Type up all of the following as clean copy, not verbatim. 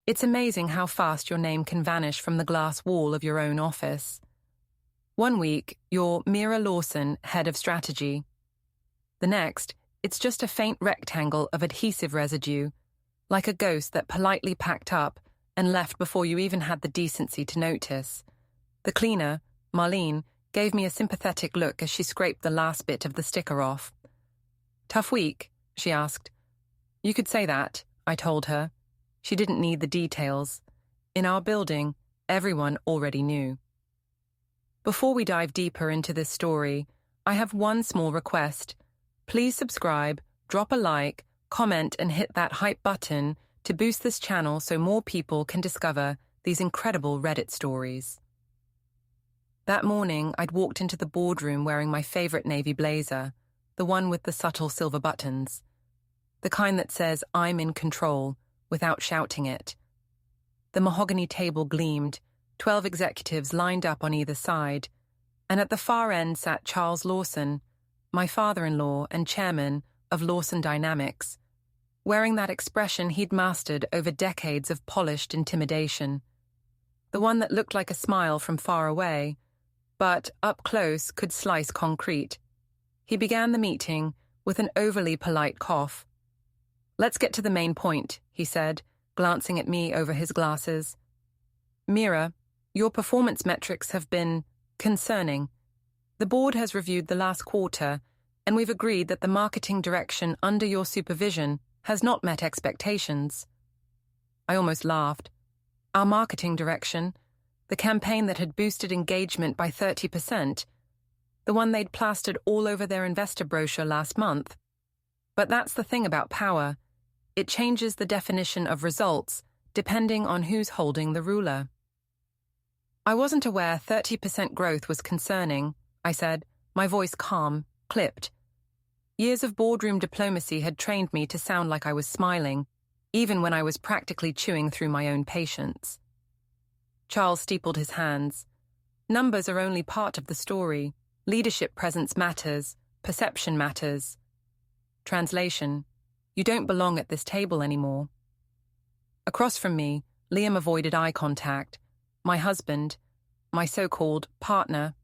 It's amazing how fast your name can vanish from the glass wall of your own office. One week, you're Mira Lawson, head of strategy. The next, it's just a faint rectangle of adhesive residue, like a ghost that politely packed up and left before you even had the decency to notice. The cleaner, Marlene, gave me a sympathetic look as she scraped the last bit of the sticker off. "Tough week?" she asked. "You could say that," I told her. She didn't need the details. In our building, everyone already knew. Before we dive deeper into this story, I have one small request. Please subscribe, drop a like, comment, and hit that hype button to boost this channel so more people can discover these incredible Reddit stories. That morning, I'd walked into the boardroom wearing my favorite navy blazer, the one with the subtle silver buttons. The kind that says, "I'm in control," without shouting it. The mahogany table gleamed, 12 executives lined up on either side, and at the far end sat Charles Lawson, my father-in-law and chairman of Lawson Dynamics, wearing that expression he'd mastered over decades of polished intimidation. The one that looked like a smile from far away, but up close could slice concrete. He began the meeting with an overly polite cough. "Let's get to the main point," he said, glancing at me over his glasses. "Mira, your performance metrics have been concerning. The board has reviewed the last quarter, and we've agreed that the marketing direction under your supervision has not met expectations." I almost laughed. Our marketing direction, the campaign that had boosted engagement by 30%, the one they'd plastered all over their investor brochure last month. But that's the thing about power. It changes the definition of results depending on who's holding the ruler. "I wasn't aware 30% growth was concerning," I said, my voice calm, clipped. Years of boardroom diplomacy had trained me to sound like I was smiling, even when I was practically chewing through my own patience. Charles steepled his hands. "Numbers are only part of the story. Leadership presence matters. Perception matters." Translation: "You don't belong at this table anymore." Across from me, Liam avoided eye contact. My husband, my so-called partner.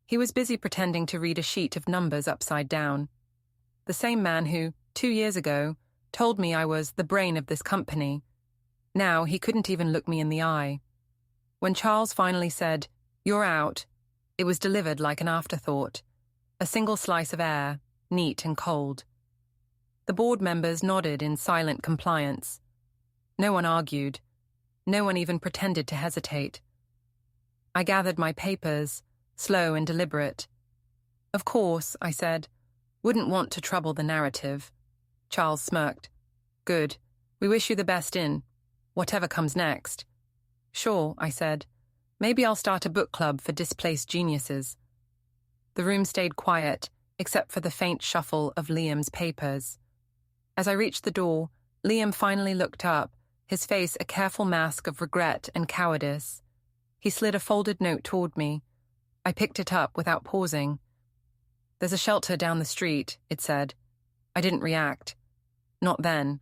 He was busy pretending to read a sheet of numbers upside down. The same man who, 2 years ago, told me I was the brain of this company. Now he couldn't even look me in the eye. When Charles finally said, "You're out," it was delivered like an afterthought. A single slice of air, neat and cold. The board members nodded in silent compliance. No one argued. No one even pretended to hesitate. I gathered my papers, slow and deliberate. "Of course," I said. "Wouldn't want to trouble the narrative." Charles smirked. "Good. We wish you the best in whatever comes next." "Sure," I said. "Maybe I'll start a book club for displaced geniuses." The room stayed quiet, except for the faint shuffle of Liam's papers. As I reached the door, Liam finally looked up, his face a careful mask of regret and cowardice. He slid a folded note toward me. I picked it up without pausing. "There's a shelter down the street," it said. I didn't react. Not then.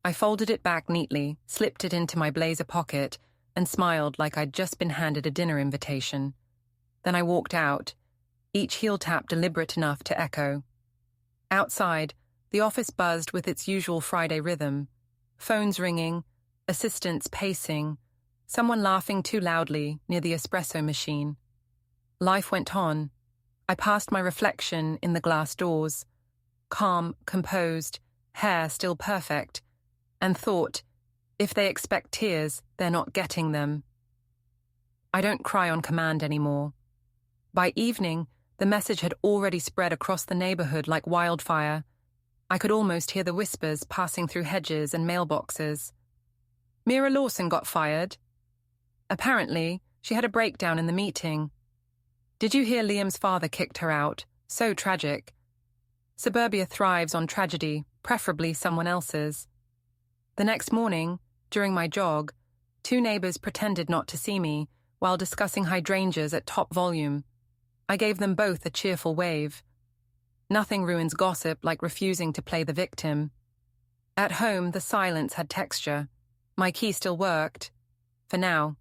I folded it back neatly, slipped it into my blazer pocket, and smiled like I'd just been handed a dinner invitation. Then I walked out, each heel tap deliberate enough to echo. Outside, the office buzzed with its usual Friday rhythm. Phones ringing, assistants pacing, someone laughing too loudly near the espresso machine. Life went on. I passed my reflection in the glass doors, calm, composed, hair still perfect, and thought, if they expect tears, they're not getting them. I don't cry on command anymore. By evening, the message had already spread across the neighborhood like wildfire. I could almost hear the whispers passing through hedges and mailboxes. Mira Lawson got fired. Apparently, she had a breakdown in the meeting. Did you hear Liam's father kicked her out? So tragic. Suburbia thrives on tragedy, preferably someone else's. The next morning, during my jog, 2 neighbors pretended not to see me while discussing hydrangeas at top volume. I gave them both a cheerful wave. Nothing ruins gossip like refusing to play the victim. At home, the silence had texture. My key still worked. For now.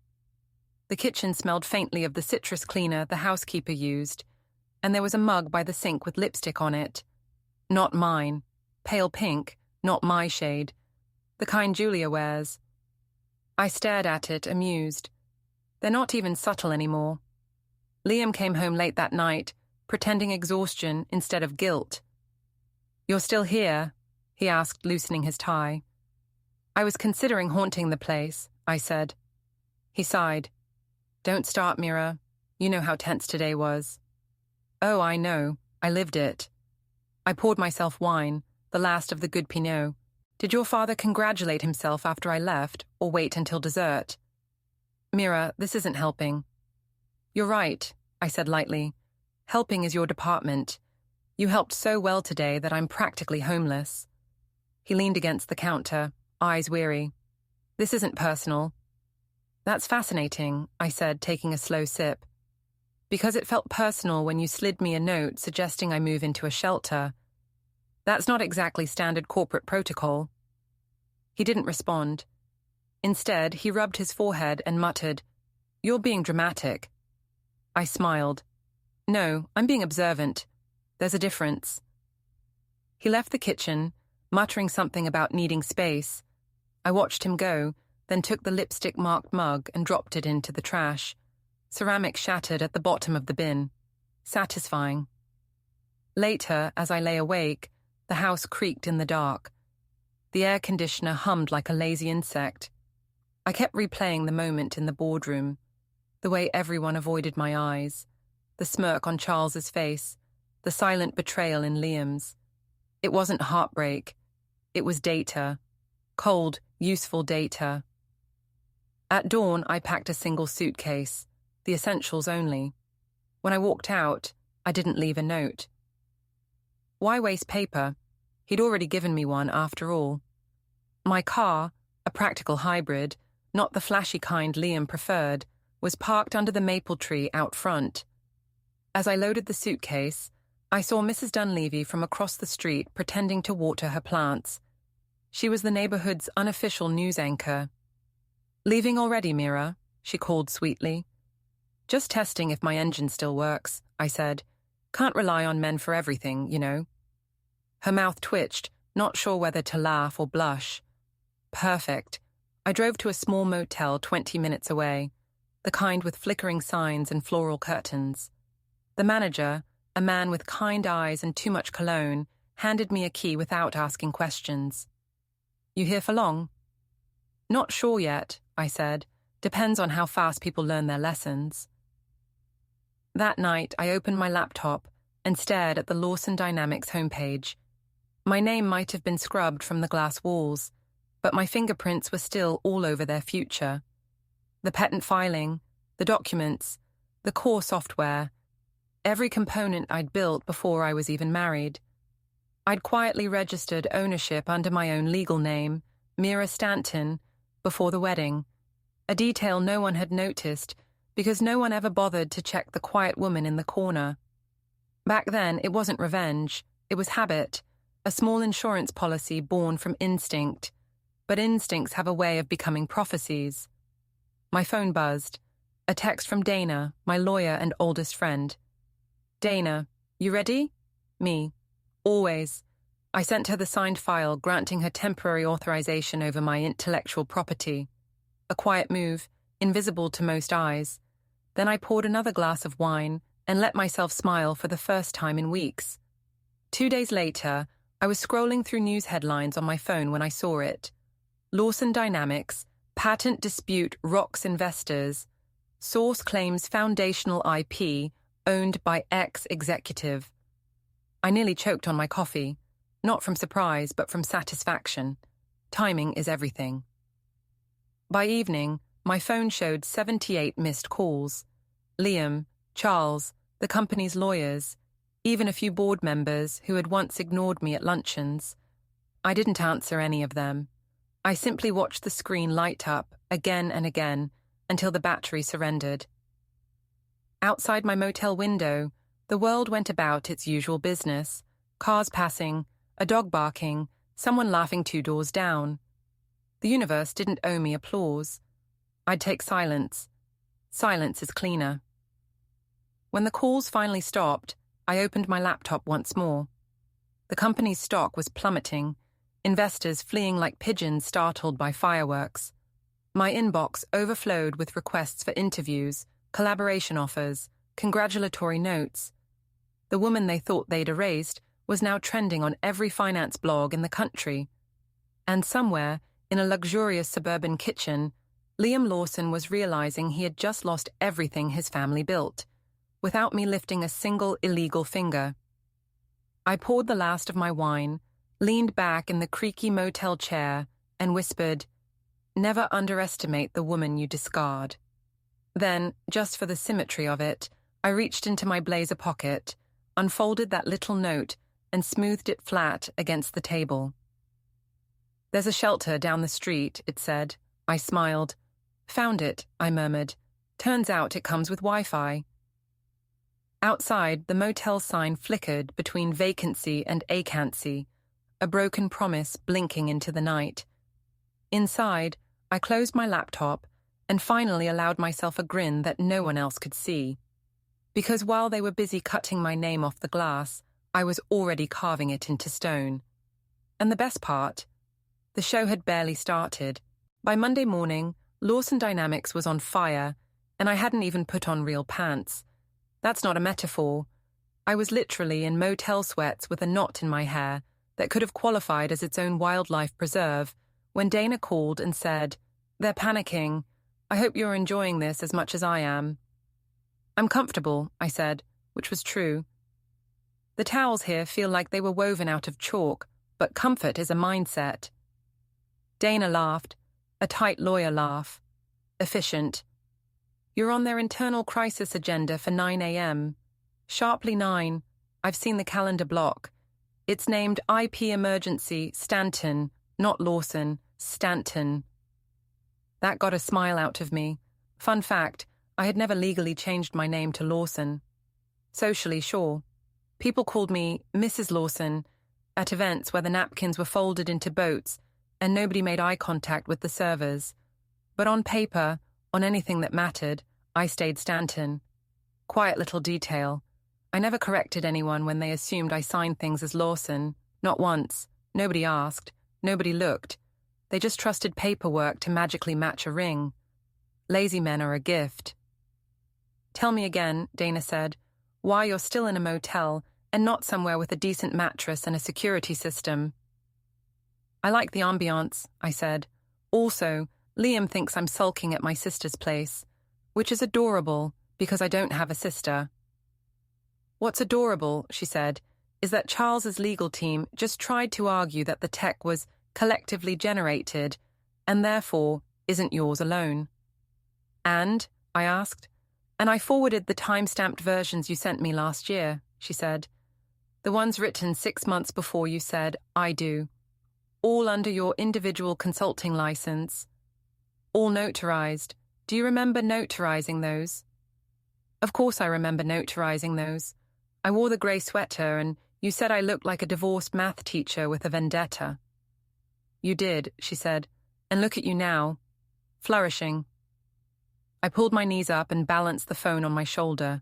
The kitchen smelled faintly of the citrus cleaner the housekeeper used, and there was a mug by the sink with lipstick on it. Not mine. Pale pink, not my shade. The kind Julia wears. I stared at it, amused. They're not even subtle anymore. Liam came home late that night, pretending exhaustion instead of guilt. "You're still here?" he asked, loosening his tie. "I was considering haunting the place," I said. He sighed. "Don't start, Mira. You know how tense today was." "Oh, I know. I lived it." I poured myself wine, the last of the good Pinot. "Did your father congratulate himself after I left, or wait until dessert?" "Mira, this isn't helping." "You're right," I said lightly. "Helping is your department. You helped so well today that I'm practically homeless." He leaned against the counter, eyes weary. "This isn't personal." "That's fascinating," I said, taking a slow sip. "Because it felt personal when you slid me a note suggesting I move into a shelter. That's not exactly standard corporate protocol." He didn't respond. Instead, he rubbed his forehead and muttered, "You're being dramatic." I smiled. "No, I'm being observant. There's a difference." He left the kitchen, muttering something about needing space. I watched him go, then took the lipstick-marked mug and dropped it into the trash. Ceramic shattered at the bottom of the bin. Satisfying. Later, as I lay awake, the house creaked in the dark. The air conditioner hummed like a lazy insect. I kept replaying the moment in the boardroom, the way everyone avoided my eyes, the smirk on Charles's face, the silent betrayal in Liam's. It wasn't heartbreak. It was data. Cold, useful data. At dawn, I packed a single suitcase, the essentials only. When I walked out, I didn't leave a note. Why waste paper? He'd already given me one after all. My car, a practical hybrid, not the flashy kind Liam preferred, was parked under the maple tree out front. As I loaded the suitcase, I saw Mrs. Dunleavy from across the street pretending to water her plants. She was the neighborhood's unofficial news anchor. "Leaving already, Mira?" she called sweetly. "Just testing if my engine still works," I said. "Can't rely on men for everything, you know." Her mouth twitched, not sure whether to laugh or blush. Perfect. I drove to a small motel 20 minutes away, the kind with flickering signs and floral curtains. The manager, a man with kind eyes and too much cologne, handed me a key without asking questions. "You here for long?" "Not sure yet," I said. "Depends on how fast people learn their lessons." That night, I opened my laptop and stared at the Lawson Dynamics homepage. My name might have been scrubbed from the glass walls, but my fingerprints were still all over their future. The patent filing, the documents, the core software, every component I'd built before I was even married. I'd quietly registered ownership under my own legal name, Mira Stanton, before the wedding, a detail no one had noticed because no one ever bothered to check the quiet woman in the corner. Back then, it wasn't revenge, it was habit, a small insurance policy born from instinct. But instincts have a way of becoming prophecies. My phone buzzed. A text from Dana, my lawyer and oldest friend. "Dana, you ready?" Me. "Always." I sent her the signed file granting her temporary authorization over my intellectual property. A quiet move, invisible to most eyes. Then I poured another glass of wine and let myself smile for the first time in weeks. 2 days later, I was scrolling through news headlines on my phone when I saw it. Lawson Dynamics, patent dispute rocks investors. Source claims foundational IP owned by ex-executive. I nearly choked on my coffee, not from surprise but from satisfaction. Timing is everything. By evening, my phone showed 78 missed calls. Liam, Charles, the company's lawyers, even a few board members who had once ignored me at luncheons. I didn't answer any of them. I simply watched the screen light up again and again until the battery surrendered. Outside my motel window, the world went about its usual business. Cars passing, a dog barking, someone laughing 2 doors down. The universe didn't owe me applause. I'd take silence. Silence is cleaner. When the calls finally stopped, I opened my laptop once more. The company's stock was plummeting, investors fleeing like pigeons startled by fireworks. My inbox overflowed with requests for interviews, collaboration offers, congratulatory notes. The woman they thought they'd erased was now trending on every finance blog in the country. And somewhere, in a luxurious suburban kitchen, Liam Lawson was realizing he had just lost everything his family built, without me lifting a single illegal finger. I poured the last of my wine, leaned back in the creaky motel chair, and whispered, "Never underestimate the woman you discard." Then, just for the symmetry of it, I reached into my blazer pocket, unfolded that little note, and smoothed it flat against the table. "There's a shelter down the street," it said. I smiled. "Found it," I murmured. "Turns out it comes with Wi-Fi." Outside, the motel sign flickered between vacancy and acancy, a broken promise blinking into the night. Inside, I closed my laptop and finally allowed myself a grin that no one else could see. Because while they were busy cutting my name off the glass, I was already carving it into stone. And the best part? The show had barely started. By Monday morning, Lawson Dynamics was on fire, and I hadn't even put on real pants. That's not a metaphor. I was literally in motel sweats with a knot in my hair that could have qualified as its own wildlife preserve when Dana called and said, "They're panicking. I hope you're enjoying this as much as I am." "I'm comfortable," I said, which was true. "The towels here feel like they were woven out of chalk, but comfort is a mindset." Dana laughed, a tight lawyer laugh. Efficient. "You're on their internal crisis agenda for 9 a.m. Sharply 9. I've seen the calendar block. It's named IP Emergency Stanton, not Lawson, Stanton." That got a smile out of me. Fun fact, I had never legally changed my name to Lawson. Socially, sure. People called me Mrs. Lawson at events where the napkins were folded into boats and nobody made eye contact with the servers. But on paper, on anything that mattered, I stayed Stanton. Quiet little detail. I never corrected anyone when they assumed I signed things as Lawson. Not once. Nobody asked. Nobody looked. They just trusted paperwork to magically match a ring. Lazy men are a gift. "Tell me again," Dana said, "why you're still in a motel and not somewhere with a decent mattress and a security system." "I like the ambiance," I said. "Also, Liam thinks I'm sulking at my sister's place, which is adorable because I don't have a sister." "What's adorable," she said, "is that Charles's legal team just tried to argue that the tech was collectively generated and therefore isn't yours alone." "And?" I asked. "And I forwarded the time-stamped versions you sent me last year," she said. "The ones written 6 months before you said, 'I do.' All under your individual consulting license. All notarized. Do you remember notarizing those?" "Of course I remember notarizing those. I wore the grey sweater and you said I looked like a divorced math teacher with a vendetta." "You did," she said, "and look at you now. Flourishing." I pulled my knees up and balanced the phone on my shoulder.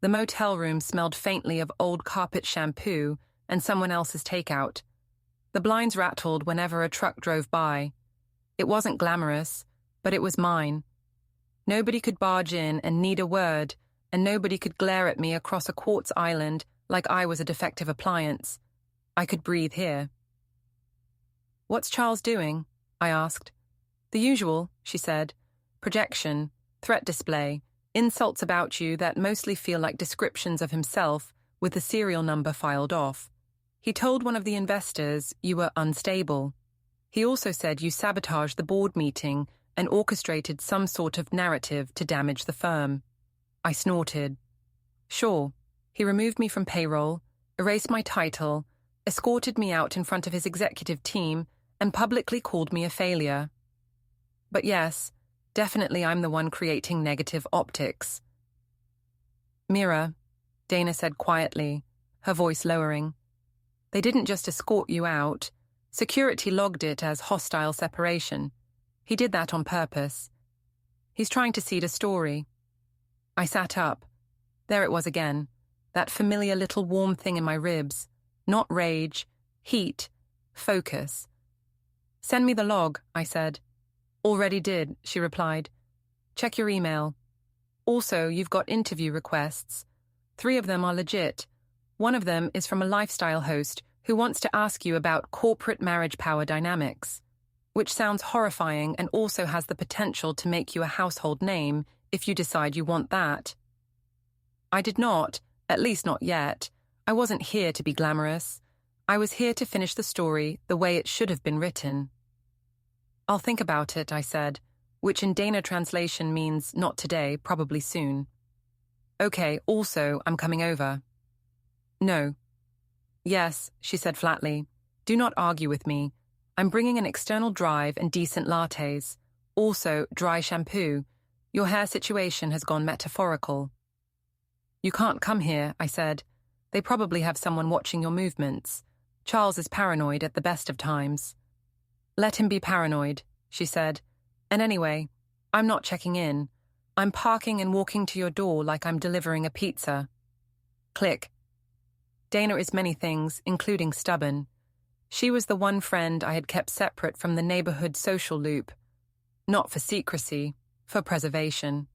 The motel room smelled faintly of old carpet shampoo and someone else's takeout. The blinds rattled whenever a truck drove by. It wasn't glamorous, but it was mine. Nobody could barge in and need a word, and nobody could glare at me across a quartz island like I was a defective appliance. I could breathe here. "What's Charles doing?" I asked. "The usual," she said. "Projection, threat display, insults about you that mostly feel like descriptions of himself with the serial number filed off. He told one of the investors you were unstable. He also said you sabotaged the board meeting and orchestrated some sort of narrative to damage the firm." I snorted. "Sure." He removed me from payroll, erased my title, escorted me out in front of his executive team, and publicly called me a failure. But yes, definitely I'm the one creating negative optics. "Mira," Dana said quietly, her voice lowering, "they didn't just escort you out. Security logged it as hostile separation. He did that on purpose. He's trying to seed a story. I sat up. There it was again, that familiar little warm thing in my ribs. Not rage, heat, focus. Send me the log, I said. Already did, she replied. Check your email. Also, you've got interview requests. 3 of them are legit. One of them is from a lifestyle host who wants to ask you about corporate marriage power dynamics, which sounds horrifying and also has the potential to make you a household name if you decide you want that. I did not, at least not yet. I wasn't here to be glamorous. I was here to finish the story the way it should have been written. I'll think about it, I said, which in Dana translation means not today, probably soon. Okay, also, I'm coming over. No. Yes, she said flatly. Do not argue with me. I'm bringing an external drive and decent lattes. Also, dry shampoo. Your hair situation has gone metaphorical. You can't come here, I said. They probably have someone watching your movements. Charles is paranoid at the best of times. Let him be paranoid, she said. And anyway, I'm not checking in. I'm parking and walking to your door like I'm delivering a pizza. Click. Dana is many things, including stubborn. She was the one friend I had kept separate from the neighborhood social loop. Not for secrecy, for preservation.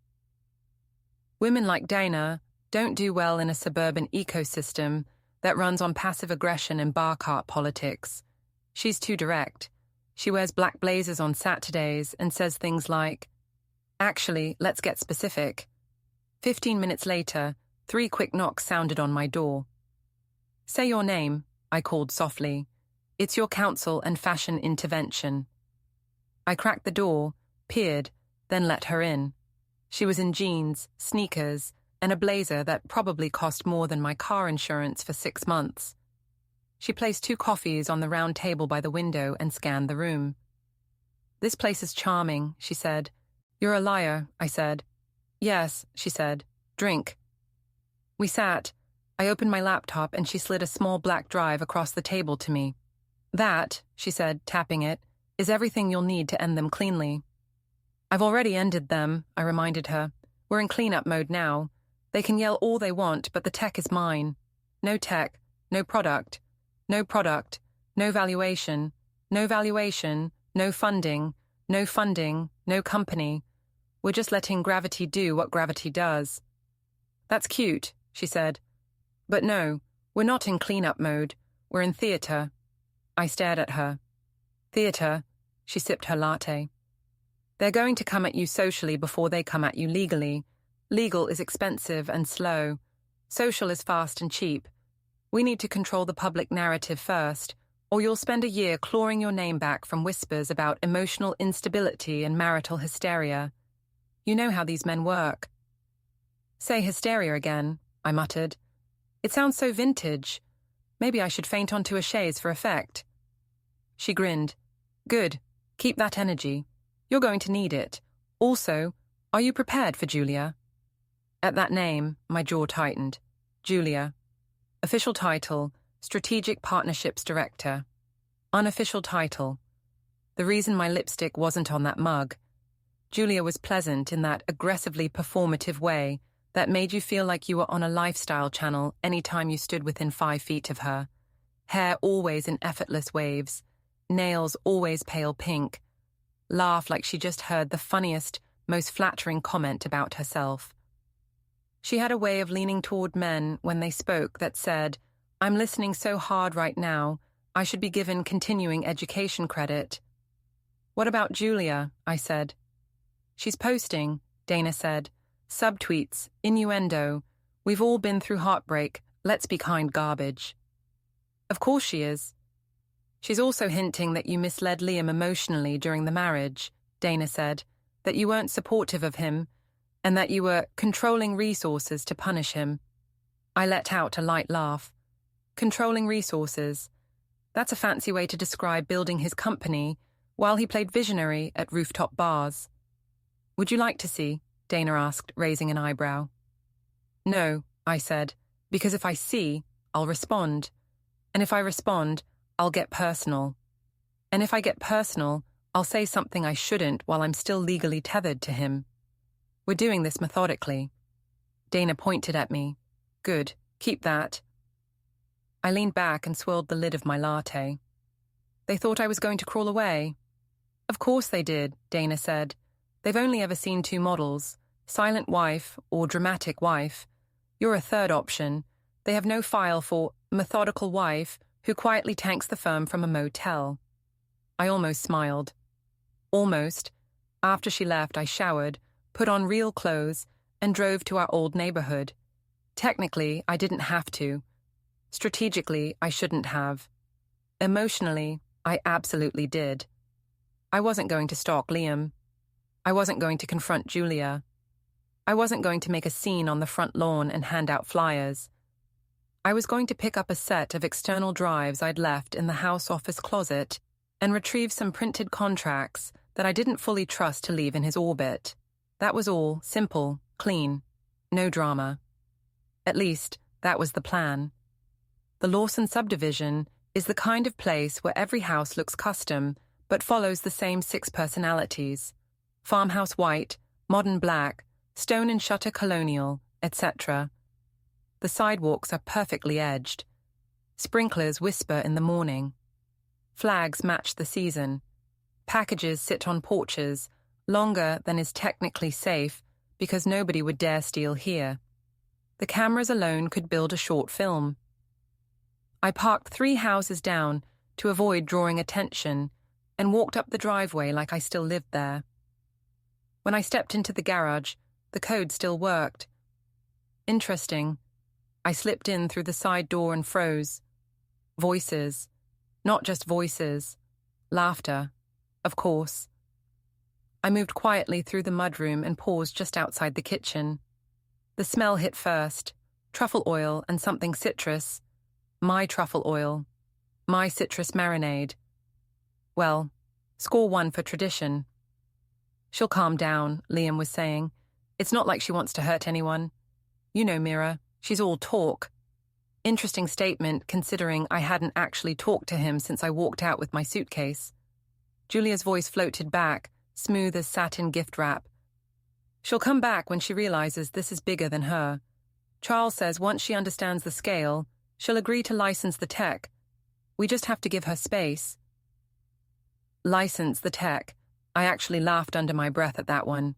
Women like Dana don't do well in a suburban ecosystem that runs on passive aggression and bar cart politics. She's too direct. She wears black blazers on Saturdays and says things like, actually, let's get specific. 15 minutes later, 3 quick knocks sounded on my door. Say your name, I called softly. It's your counsel and fashion intervention. I cracked the door, peered, then let her in. She was in jeans, sneakers, and a blazer that probably cost more than my car insurance for 6 months. She placed 2 coffees on the round table by the window and scanned the room. This place is charming, she said. You're a liar, I said. Yes, she said. Drink. We sat. I opened my laptop and she slid a small black drive across the table to me. That, she said, tapping it, is everything you'll need to end them cleanly. I've already ended them, I reminded her. We're in cleanup mode now. They can yell all they want, but the tech is mine. No tech, no product, no product, no valuation, no valuation, no funding, no funding, no company. We're just letting gravity do what gravity does. That's cute, she said. But no, we're not in cleanup mode. We're in theater. I stared at her. Theater, she sipped her latte. They're going to come at you socially before they come at you legally. Legal is expensive and slow. Social is fast and cheap. We need to control the public narrative first, or you'll spend a year clawing your name back from whispers about emotional instability and marital hysteria. You know how these men work. Say hysteria again, I muttered. It sounds so vintage. Maybe I should faint onto a chaise for effect. She grinned. Good. Keep that energy. You're going to need it. Also, are you prepared for Julia? At that name, my jaw tightened. Julia. Official title, Strategic Partnerships Director. Unofficial title. The reason my lipstick wasn't on that mug. Julia was pleasant in that aggressively performative way that made you feel like you were on a lifestyle channel any time you stood within 5 feet of her. Hair always in effortless waves. Nails always pale pink. Laugh like she just heard the funniest, most flattering comment about herself. She had a way of leaning toward men when they spoke that said, I'm listening so hard right now, I should be given continuing education credit. What about Julia? I said. She's posting, Dana said. Subtweets, innuendo. We've all been through heartbreak. Let's be kind garbage. Of course she is. She's also hinting that you misled Liam emotionally during the marriage, Dana said, that you weren't supportive of him, and that you were controlling resources to punish him. I let out a light laugh. Controlling resources. That's a fancy way to describe building his company while he played visionary at rooftop bars. Would you like to see? Dana asked, raising an eyebrow. No, I said, because if I see, I'll respond. And if I respond, I'll get personal. And if I get personal, I'll say something I shouldn't while I'm still legally tethered to him. We're doing this methodically. Dana pointed at me. Good, keep that. I leaned back and swirled the lid of my latte. They thought I was going to crawl away. Of course they did, Dana said. They've only ever seen two models, silent wife or dramatic wife. You're a third option. They have no file for methodical wife who quietly tanks the firm from a motel. I almost smiled. Almost. After she left, I showered, put on real clothes, and drove to our old neighborhood. Technically, I didn't have to. Strategically, I shouldn't have. Emotionally, I absolutely did. I wasn't going to stalk Liam. I wasn't going to confront Julia. I wasn't going to make a scene on the front lawn and hand out flyers. I was going to pick up a set of external drives I'd left in the house office closet and retrieve some printed contracts that I didn't fully trust to leave in his orbit. That was all, simple, clean, no drama. At least, that was the plan. The Lawson subdivision is the kind of place where every house looks custom but follows the same 6 personalities. Farmhouse white, modern black, stone and shutter colonial, etc. The sidewalks are perfectly edged. Sprinklers whisper in the morning. Flags match the season. Packages sit on porches, longer than is technically safe because nobody would dare steal here. The cameras alone could build a short film. I parked 3 houses down to avoid drawing attention and walked up the driveway like I still lived there. When I stepped into the garage, the code still worked. Interesting. I slipped in through the side door and froze. Voices. Not just voices. Laughter. Of course. I moved quietly through the mudroom and paused just outside the kitchen. The smell hit first. Truffle oil and something citrus. My truffle oil. My citrus marinade. Well, score 1 for tradition. She'll calm down, Liam was saying. It's not like she wants to hurt anyone. You know Mira, she's all talk. Interesting statement considering I hadn't actually talked to him since I walked out with my suitcase. Julia's voice floated back, smooth as satin gift wrap. She'll come back when she realizes this is bigger than her. Charles says once she understands the scale, she'll agree to license the tech. We just have to give her space. License the tech. I actually laughed under my breath at that one.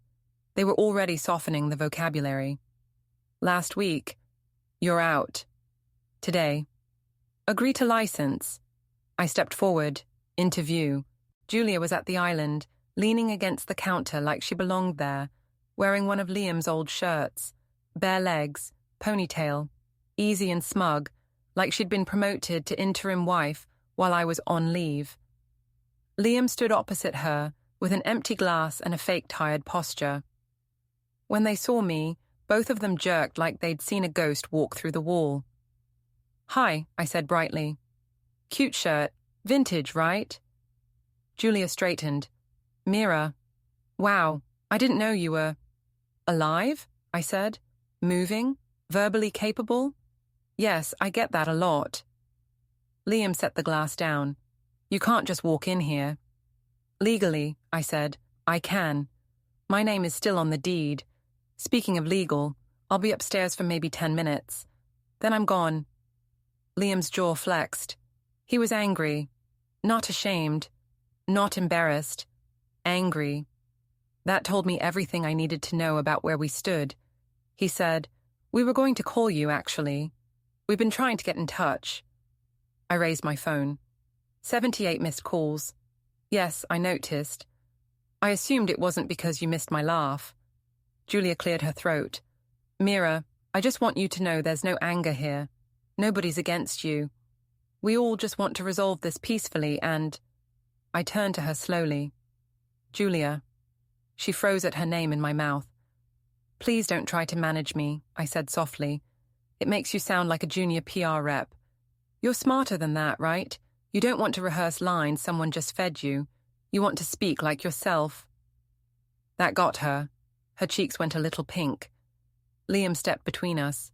They were already softening the vocabulary. Last week, you're out. Today, agree to license. I stepped forward, into view. Julia was at the island, leaning against the counter like she belonged there, wearing one of Liam's old shirts, bare legs, ponytail, easy and smug, like she'd been promoted to interim wife while I was on leave. Liam stood opposite her with an empty glass and a fake tired posture. When they saw me, both of them jerked like they'd seen a ghost walk through the wall. Hi, I said brightly. Cute shirt, vintage, right? Julia straightened. Mira. Wow, I didn't know you were... Alive? I said. Moving? Verbally capable? Yes, I get that a lot. Liam set the glass down. You can't just walk in here. Legally, I said, I can. My name is still on the deed. Speaking of legal, I'll be upstairs for maybe 10 minutes. Then I'm gone. Liam's jaw flexed. He was angry. Not ashamed. Not embarrassed. Angry. That told me everything I needed to know about where we stood. He said, We were going to call you, actually. We've been trying to get in touch. I raised my phone. 78 missed calls. Yes, I noticed. I assumed it wasn't because you missed my laugh. Julia cleared her throat. Mira, I just want you to know there's no anger here. Nobody's against you. We all just want to resolve this peacefully and... I turned to her slowly. Julia. She froze at her name in my mouth. Please don't try to manage me, I said softly. It makes you sound like a junior PR rep. You're smarter than that, right? You don't want to rehearse lines someone just fed you. You want to speak like yourself. That got her. Her cheeks went a little pink. Liam stepped between us.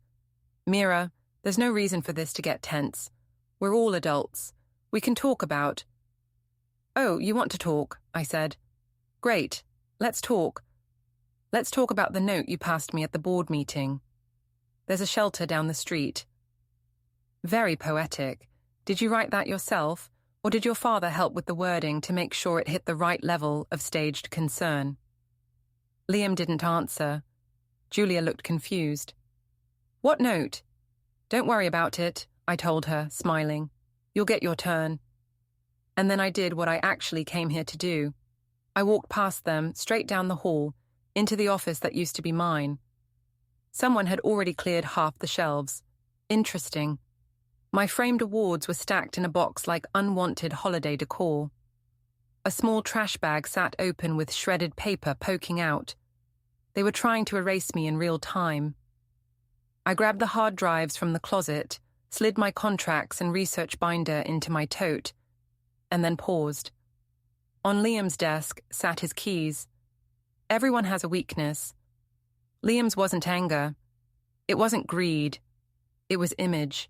Mira, there's no reason for this to get tense. We're all adults. We can talk about... "Oh, you want to talk," I said. "Great. Let's talk. Let's talk about the note you passed me at the board meeting. There's a shelter down the street." Very poetic. Did you write that yourself, or did your father help with the wording to make sure it hit the right level of staged concern? Liam didn't answer. Julia looked confused. "What note?" "Don't worry about it," I told her, smiling. "You'll get your turn." And then I did what I actually came here to do. I walked past them, straight down the hall, into the office that used to be mine. Someone had already cleared half the shelves. Interesting. My framed awards were stacked in a box like unwanted holiday decor. A small trash bag sat open with shredded paper poking out. They were trying to erase me in real time. I grabbed the hard drives from the closet, slid my contracts and research binder into my tote, and then paused. On Liam's desk sat his keys. Everyone has a weakness. Liam's wasn't anger. It wasn't greed. It was image.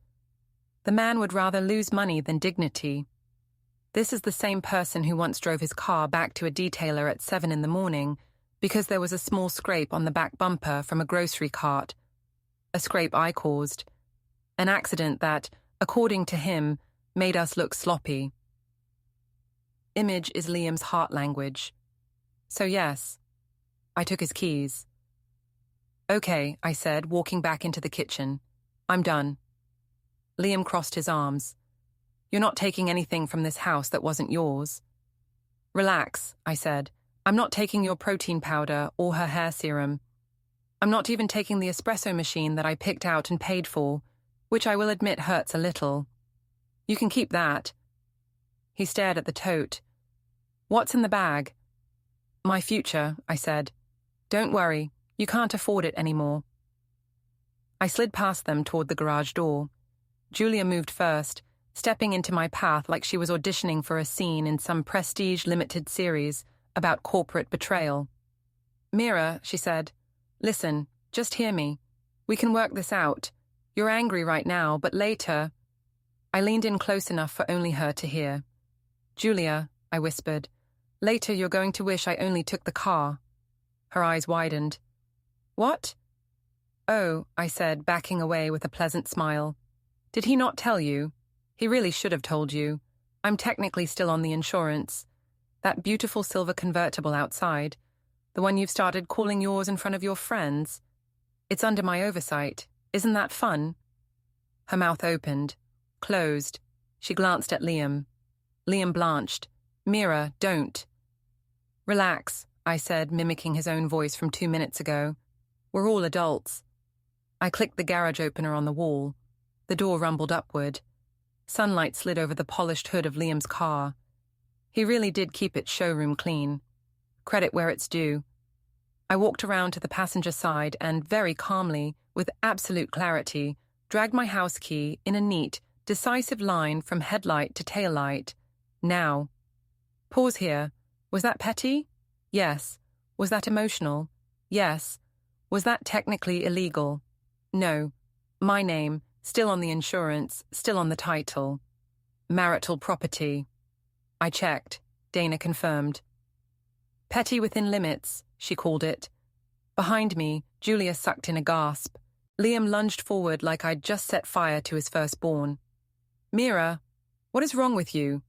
The man would rather lose money than dignity. This is the same person who once drove his car back to a detailer at 7 a.m. because there was a small scrape on the back bumper from a grocery cart. A scrape I caused. An accident that, according to him, made us look sloppy. Image is Liam's heart language. So yes, I took his keys. "Okay," I said, walking back into the kitchen. "I'm done." Liam crossed his arms. "You're not taking anything from this house that wasn't yours." "Relax," I said. "I'm not taking your protein powder or her hair serum. I'm not even taking the espresso machine that I picked out and paid for, which I will admit hurts a little. You can keep that." He stared at the tote. "What's in the bag?" "My future," I said. "Don't worry, you can't afford it anymore." I slid past them toward the garage door. Julia moved first, stepping into my path like she was auditioning for a scene in some prestige limited series about corporate betrayal. "Mira," she said, "listen, just hear me. We can work this out. You're angry right now, but later—" I leaned in close enough for only her to hear. "Julia," I whispered, "later you're going to wish I only took the car." Her eyes widened. "What?" "Oh," I said, backing away with a pleasant smile. "Did he not tell you? He really should have told you. I'm technically still on the insurance. That beautiful silver convertible outside, the one you've started calling yours in front of your friends. It's under my oversight. Isn't that fun?" Her mouth opened, closed. She glanced at Liam. Liam blanched. "Mira, don't." "Relax," I said, mimicking his own voice from 2 minutes ago. "We're all adults." I clicked the garage opener on the wall. The door rumbled upward. Sunlight slid over the polished hood of Liam's car. He really did keep its showroom clean. Credit where it's due. I walked around to the passenger side and, very calmly, with absolute clarity, dragged my house key in a neat, decisive line from headlight to taillight. Now. Pause here. Was that petty? Yes. Was that emotional? Yes. Was that technically illegal? No. My name, still on the insurance, still on the title. Marital property. I checked. Dana confirmed. Petty within limits, she called it. Behind me, Julia sucked in a gasp. Liam lunged forward like I'd just set fire to his firstborn. "Mira, what is wrong with you?"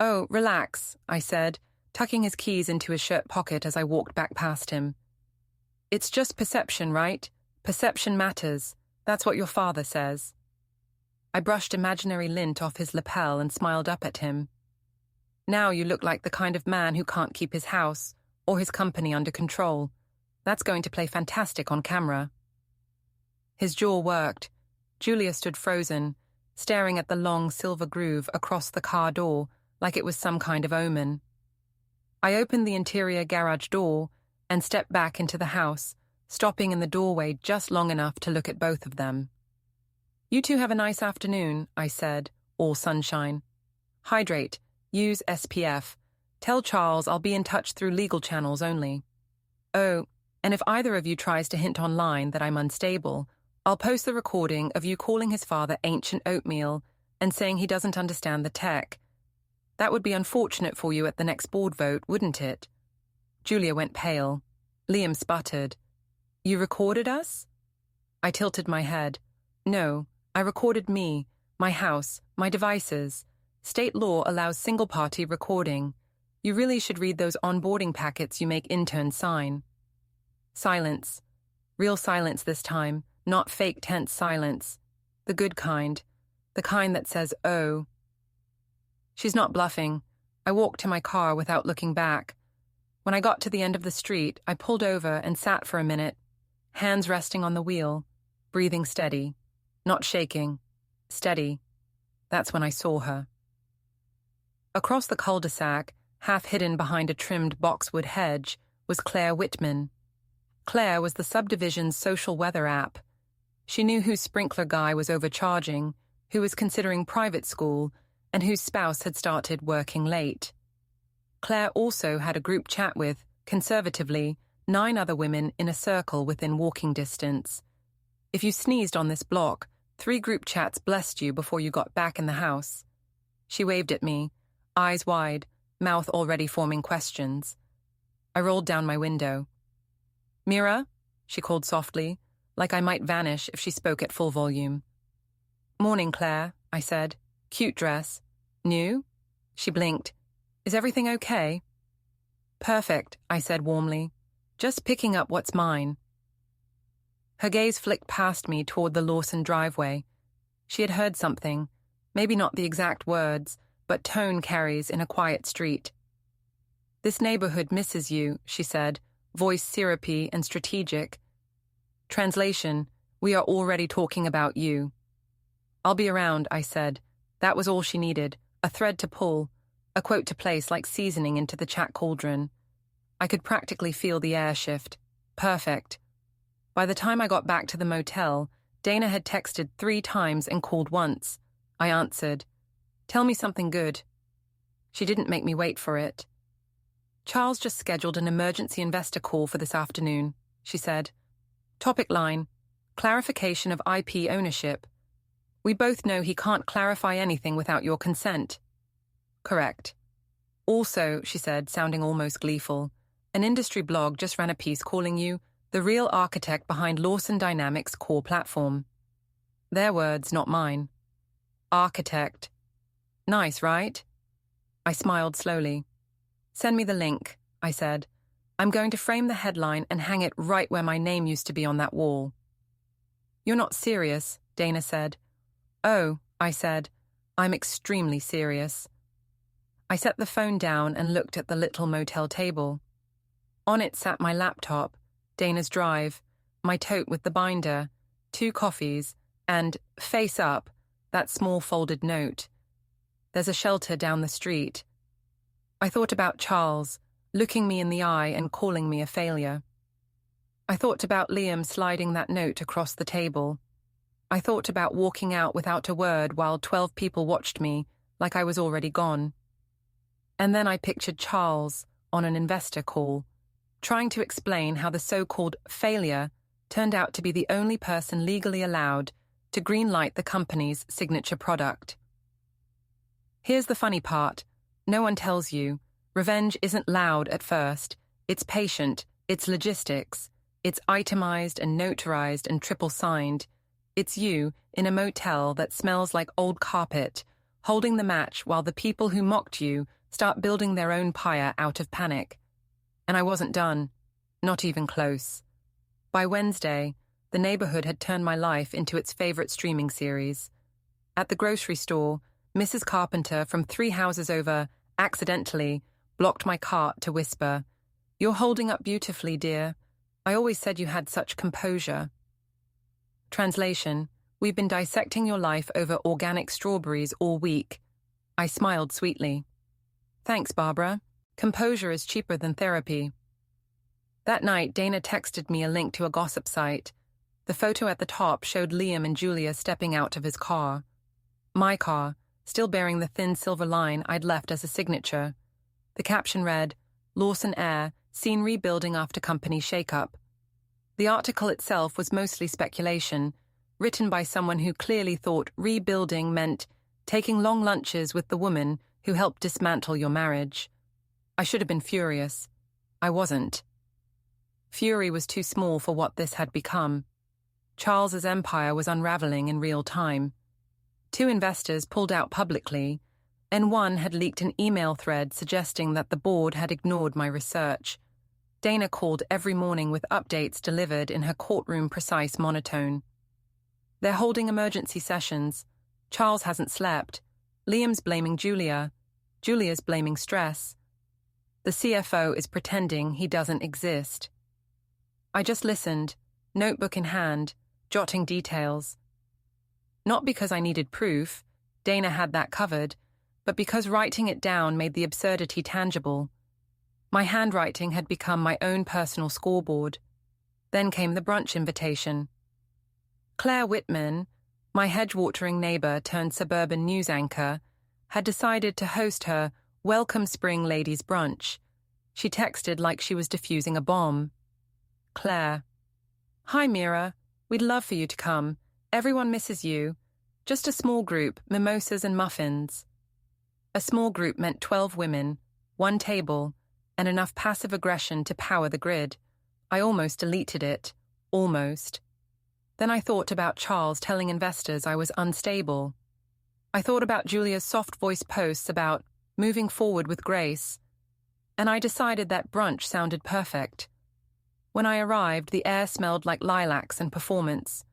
"Oh, relax," I said, tucking his keys into his shirt pocket as I walked back past him. "It's just perception, right? Perception matters. That's what your father says." I brushed imaginary lint off his lapel and smiled up at him. "Now you look like the kind of man who can't keep his house or his company under control. That's going to play fantastic on camera." His jaw worked. Julia stood frozen, staring at the long silver groove across the car door like it was some kind of omen. I opened the interior garage door and stepped back into the house, stopping in the doorway just long enough to look at both of them. "You two have a nice afternoon," I said, all sunshine. "Hydrate. Use SPF. Tell Charles I'll be in touch through legal channels only. Oh, and if either of you tries to hint online that I'm unstable, I'll post the recording of you calling his father ancient oatmeal and saying he doesn't understand the tech. That would be unfortunate for you at the next board vote, wouldn't it? Julia went pale. Liam sputtered. You recorded us? I tilted my head. No, I recorded me, my house, my devices. State law allows single-party recording. You really should read those onboarding packets you make interns sign. Silence. Real silence this time, not fake tense silence. The good kind. The kind that says, oh. She's not bluffing. I walked to my car without looking back. When I got to the end of the street, I pulled over and sat for a minute, hands resting on the wheel, breathing steady, not shaking, steady. That's when I saw her. Across the cul-de-sac, half hidden behind a trimmed boxwood hedge, was Claire Whitman. Claire was the subdivision's social weather app. She knew whose sprinkler guy was overcharging, who was considering private school, and whose spouse had started working late. Claire also had a group chat with, conservatively, 9 other women in a circle within walking distance. If you sneezed on this block, 3 group chats blessed you before you got back in the house. She waved at me, eyes wide, mouth already forming questions. I rolled down my window. Mira, she called softly, like I might vanish if she spoke at full volume. Morning, Claire, I said. Cute dress. New? She blinked. Is everything okay? Perfect, I said warmly. Just picking up what's mine. Her gaze flicked past me toward the Lawson driveway. She had heard something, maybe not the exact words, but tone carries in a quiet street. This neighborhood misses you, she said, voice syrupy and strategic. Translation, we are already talking about you. I'll be around, I said. That was all she needed, a thread to pull, a quote to place like seasoning into the chat cauldron. I could practically feel the air shift. Perfect. By the time I got back to the motel, Dana had texted 3 times and called once. I answered. Tell me something good. She didn't make me wait for it. Charles just scheduled an emergency investor call for this afternoon, she said. Topic line, clarification of IP ownership. We both know he can't clarify anything without your consent. Correct. Also, she said, sounding almost gleeful, an industry blog just ran a piece calling you the real architect behind Lawson Dynamics' core platform. Their words, not mine. Architect. Nice, right? I smiled slowly. Send me the link, I said. I'm going to frame the headline and hang it right where my name used to be on that wall. You're not serious, Dana said. Oh, I said. I'm extremely serious. I set the phone down and looked at the little motel table. On it sat my laptop, Dana's drive, my tote with the binder, 2 coffees, and, face up, that small folded note. There's a shelter down the street. I thought about Charles, looking me in the eye and calling me a failure. I thought about Liam sliding that note across the table. I thought about walking out without a word while 12 people watched me, like I was already gone. And then I pictured Charles on an investor call, trying to explain how the so-called failure turned out to be the only person legally allowed to greenlight the company's signature product. Here's the funny part. No one tells you. Revenge isn't loud at first. It's patient. It's logistics. It's itemized and notarized and triple-signed. It's you in a motel that smells like old carpet, holding the match while the people who mocked you start building their own pyre out of panic. And I wasn't done. Not even close. By Wednesday, the neighborhood had turned my life into its favorite streaming series. At the grocery store, Mrs. Carpenter from 3 houses over, accidentally, blocked my cart to whisper, "You're holding up beautifully, dear. I always said you had such composure." Translation, we've been dissecting your life over organic strawberries all week. I smiled sweetly. Thanks, Barbara. Composure is cheaper than therapy. That night, Dana texted me a link to a gossip site. The photo at the top showed Liam and Julia stepping out of his car. My car, still bearing the thin silver line I'd left as a signature. The caption read, Lawson Air, seen rebuilding after company shakeup. The article itself was mostly speculation, written by someone who clearly thought rebuilding meant taking long lunches with the woman who helped dismantle your marriage. I should have been furious. I wasn't. Fury was too small for what this had become. Charles's empire was unraveling in real time. 2 investors pulled out publicly, and one had leaked an email thread suggesting that the board had ignored my research. Dana called every morning with updates delivered in her courtroom precise monotone. They're holding emergency sessions. Charles hasn't slept. Liam's blaming Julia. Julia's blaming stress. The CFO is pretending he doesn't exist. I just listened, notebook in hand, jotting details. Not because I needed proof, Dana had that covered, but because writing it down made the absurdity tangible. My handwriting had become my own personal scoreboard. Then came the brunch invitation. Claire Whitman, my hedge-watering neighbor turned suburban news anchor, had decided to host her Welcome Spring Ladies Brunch. She texted like she was defusing a bomb. Claire: "Hi, Mira. We'd love for you to come. Everyone misses you. Just a small group, mimosas and muffins." A small group meant 12 women, 1 table, and enough passive aggression to power the grid. I almost deleted it. Almost. Then I thought about Charles telling investors I was unstable. I thought about Julia's soft-voiced posts about moving forward with grace. And I decided that brunch sounded perfect. When I arrived, the air smelled like lilacs and performance.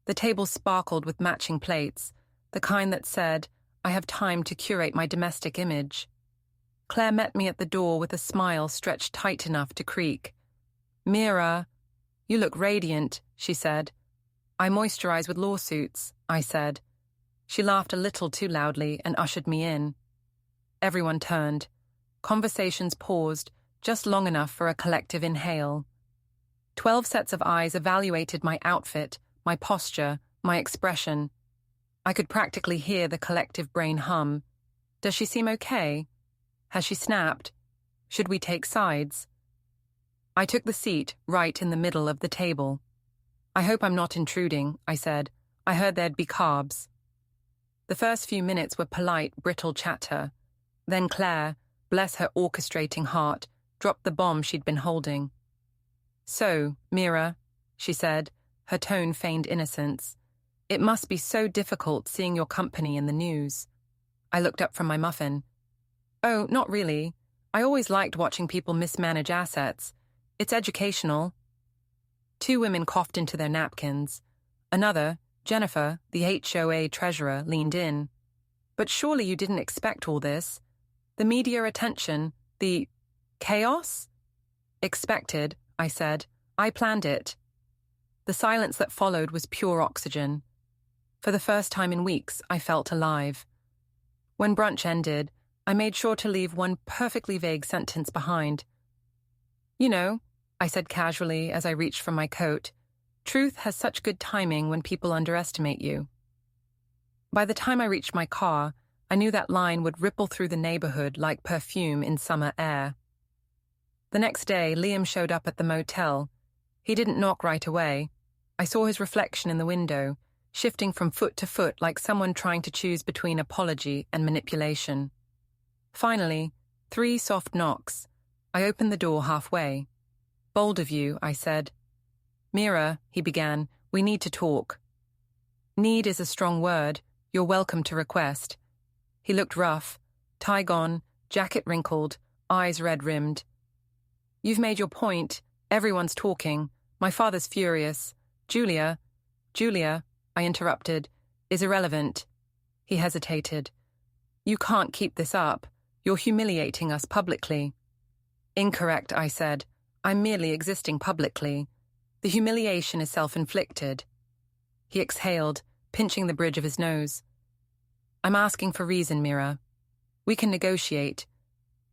The table sparkled with matching plates, the kind that said, "I have time to curate my domestic image." Claire met me at the door with a smile stretched tight enough to creak. "Mira, you look radiant," she said. "I moisturize with lawsuits," I said. She laughed a little too loudly and ushered me in. Everyone turned. Conversations paused, just long enough for a collective inhale. 12 sets of eyes evaluated my outfit, my posture, my expression. I could practically hear the collective brain hum. Does she seem okay? Has she snapped? Should we take sides? I took the seat right in the middle of the table. "I hope I'm not intruding," I said. "I heard there'd be carbs." The first few minutes were polite, brittle chatter. Then Claire, bless her orchestrating heart, dropped the bomb she'd been holding. "So, Mira," she said, her tone feigned innocence, "it must be so difficult seeing your company in the news." I looked up from my muffin. "Oh, not really. I always liked watching people mismanage assets. It's educational." 2 women coughed into their napkins. Another, Jennifer, the HOA treasurer, leaned in. "But surely you didn't expect all this? The media attention, the chaos?" "Expected," I said. "I planned it." The silence that followed was pure oxygen. For the first time in weeks, I felt alive. When brunch ended, I made sure to leave one perfectly vague sentence behind. "You know," I said casually as I reached for my coat, "truth has such good timing when people underestimate you." By the time I reached my car, I knew that line would ripple through the neighborhood like perfume in summer air. The next day, Liam showed up at the motel. He didn't knock right away. I saw his reflection in the window, shifting from foot to foot like someone trying to choose between apology and manipulation. Finally, 3 soft knocks. I opened the door halfway. "Bold of you," I said. "Mira," he began, "we need to talk." "Need is a strong word. You're welcome to request." He looked rough, tie gone, jacket wrinkled, eyes red-rimmed. "You've made your point. Everyone's talking. My father's furious. Julia, I interrupted, is irrelevant." He hesitated. "You can't keep this up. You're humiliating us publicly." "Incorrect," I said. "I'm merely existing publicly. The humiliation is self-inflicted." He exhaled, pinching the bridge of his nose. "I'm asking for reason, Mira. We can negotiate.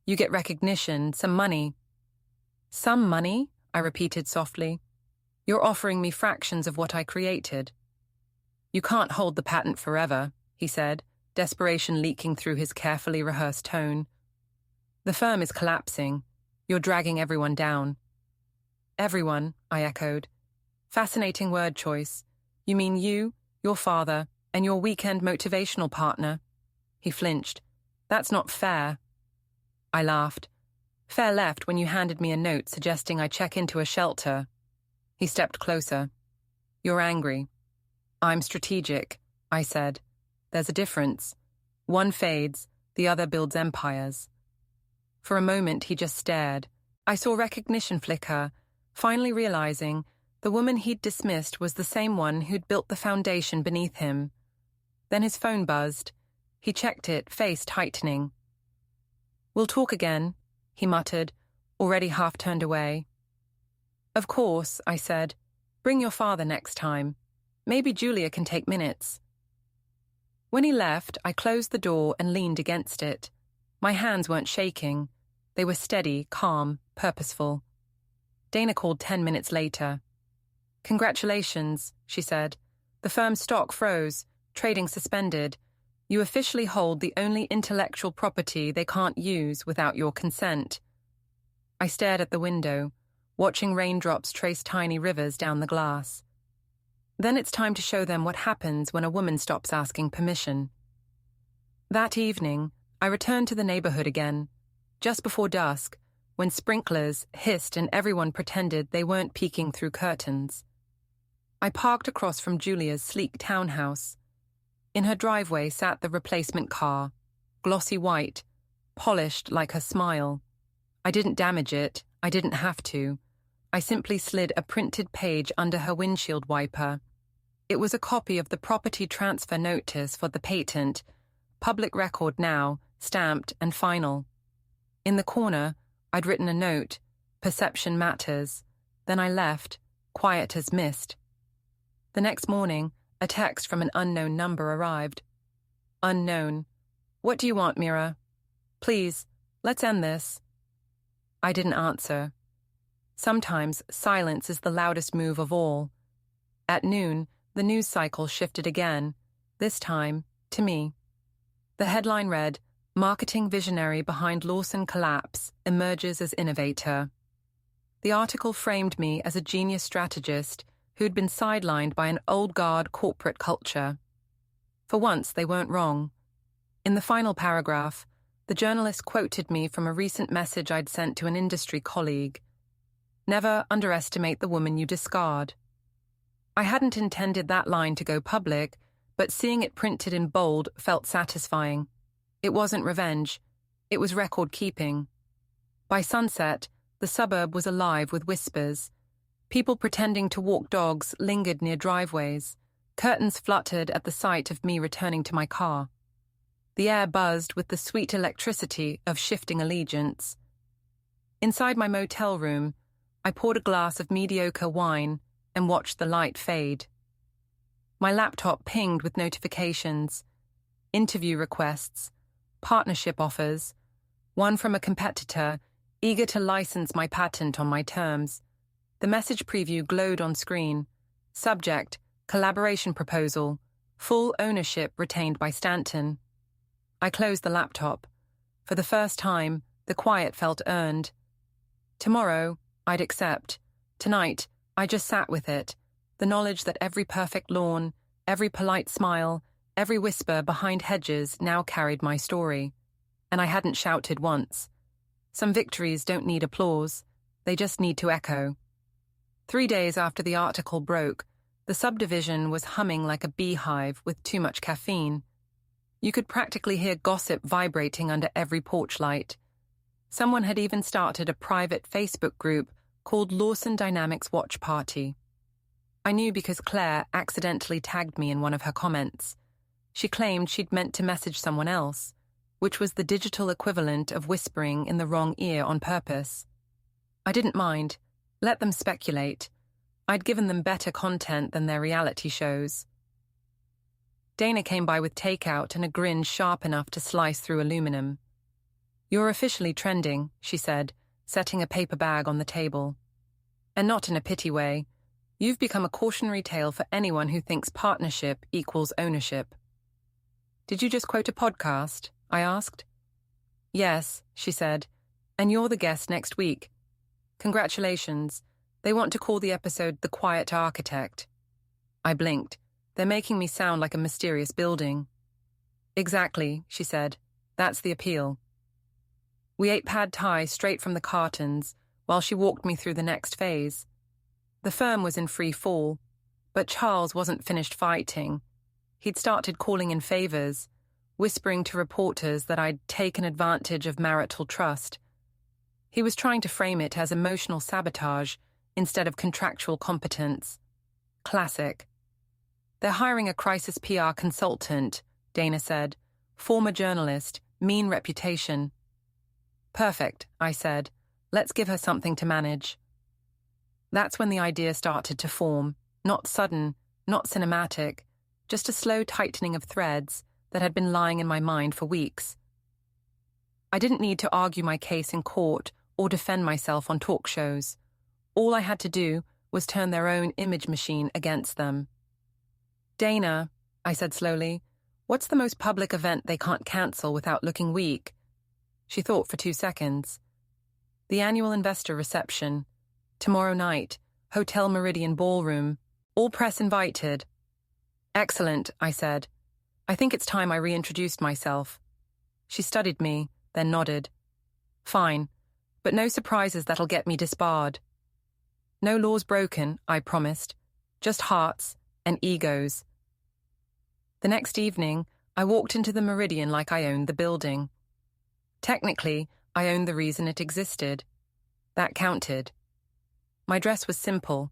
You get recognition, some money." "Some money?" I repeated softly. "You're offering me fractions of what I created." "You can't hold the patent forever," he said, desperation leaking through his carefully rehearsed tone. "The firm is collapsing. You're dragging everyone down." "Everyone," I echoed. "Fascinating word choice. You mean you, your father, and your weekend motivational partner?" He flinched. That's not fair. I laughed. Fair left when you handed me a note suggesting I check into a shelter. He stepped closer. You're angry. I'm strategic, I said. There's a difference. One fades, the other builds empires. For a moment, he just stared. I saw recognition flicker, finally realizing the woman he'd dismissed was the same one who'd built the foundation beneath him. Then his phone buzzed. He checked it, face tightening. We'll talk again, he muttered, already half turned away. Of course, I said. Bring your father next time. Maybe Julia can take minutes. When he left, I closed the door and leaned against it. My hands weren't shaking. They were steady, calm, purposeful. Dana called 10 minutes later. Congratulations, she said. The firm's stock froze, trading suspended. You officially hold the only intellectual property they can't use without your consent. I stared at the window, watching raindrops trace tiny rivers down the glass. Then it's time to show them what happens when a woman stops asking permission. That evening, I returned to the neighborhood again, just before dusk, when sprinklers hissed and everyone pretended they weren't peeking through curtains. I parked across from Julia's sleek townhouse. In her driveway sat the replacement car, glossy white, polished like her smile. I didn't damage it, I didn't have to. I simply slid a printed page under her windshield wiper. It was a copy of the property transfer notice for the patent, public record now, stamped and final. In the corner, I'd written a note, perception matters. Then I left, quiet as mist. The next morning, a text from an unknown number arrived. Unknown. What do you want, Mira? Please, let's end this. I didn't answer. Sometimes silence is the loudest move of all. At noon, the news cycle shifted again, this time to me. The headline read, Marketing Visionary Behind Lawson Collapse Emerges as Innovator. The article framed me as a genius strategist who'd been sidelined by an old-guard corporate culture. For once, they weren't wrong. In the final paragraph, the journalist quoted me from a recent message I'd sent to an industry colleague. Never underestimate the woman you discard. I hadn't intended that line to go public, but seeing it printed in bold felt satisfying. It wasn't revenge. It was record-keeping. By sunset, the suburb was alive with whispers. People pretending to walk dogs lingered near driveways. Curtains fluttered at the sight of me returning to my car. The air buzzed with the sweet electricity of shifting allegiance. Inside my motel room, I poured a glass of mediocre wine and watched the light fade. My laptop pinged with notifications, interview requests, partnership offers, one from a competitor eager to license my patent on my terms. The message preview glowed on screen. Subject, collaboration proposal, full ownership retained by Stanton. I closed the laptop. For the first time, the quiet felt earned. Tomorrow, I'd accept. Tonight, I just sat with it, the knowledge that every perfect lawn, every polite smile, every whisper behind hedges now carried my story. And I hadn't shouted once. Some victories don't need applause. They just need to echo. 3 days after the article broke, the subdivision was humming like a beehive with too much caffeine. You could practically hear gossip vibrating under every porch light. Someone had even started a private Facebook group called Lawson Dynamics Watch Party. I knew because Claire accidentally tagged me in one of her comments. She claimed she'd meant to message someone else, which was the digital equivalent of whispering in the wrong ear on purpose. I didn't mind. Let them speculate. I'd given them better content than their reality shows. Dana came by with takeout and a grin sharp enough to slice through aluminum. You're officially trending, she said, setting a paper bag on the table. And not in a pity way. You've become a cautionary tale for anyone who thinks partnership equals ownership. Did you just quote a podcast? I asked. Yes, she said, and you're the guest next week. Congratulations. They want to call the episode The Quiet Architect. I blinked. They're making me sound like a mysterious building. Exactly, she said. That's the appeal. We ate pad thai straight from the cartons while she walked me through the next phase. The firm was in free fall, but Charles wasn't finished fighting. He'd started calling in favors, whispering to reporters that I'd taken advantage of marital trust. He was trying to frame it as emotional sabotage instead of contractual competence. Classic. They're hiring a crisis PR consultant, Dana said. Former journalist, mean reputation. Perfect, I said. Let's give her something to manage. That's when the idea started to form. Not sudden, not cinematic, just a slow tightening of threads that had been lying in my mind for weeks. I didn't need to argue my case in court or defend myself on talk shows. All I had to do was turn their own image machine against them. Dana, I said slowly, what's the most public event they can't cancel without looking weak? She thought for 2 seconds. The annual investor reception. Tomorrow night, Hotel Meridian Ballroom. All press invited. Excellent, I said. I think it's time I reintroduced myself. She studied me, then nodded. Fine, but no surprises that'll get me disbarred. No laws broken, I promised. Just hearts and egos. The next evening, I walked into the Meridian like I owned the building. Technically, I owned the reason it existed. That counted. My dress was simple,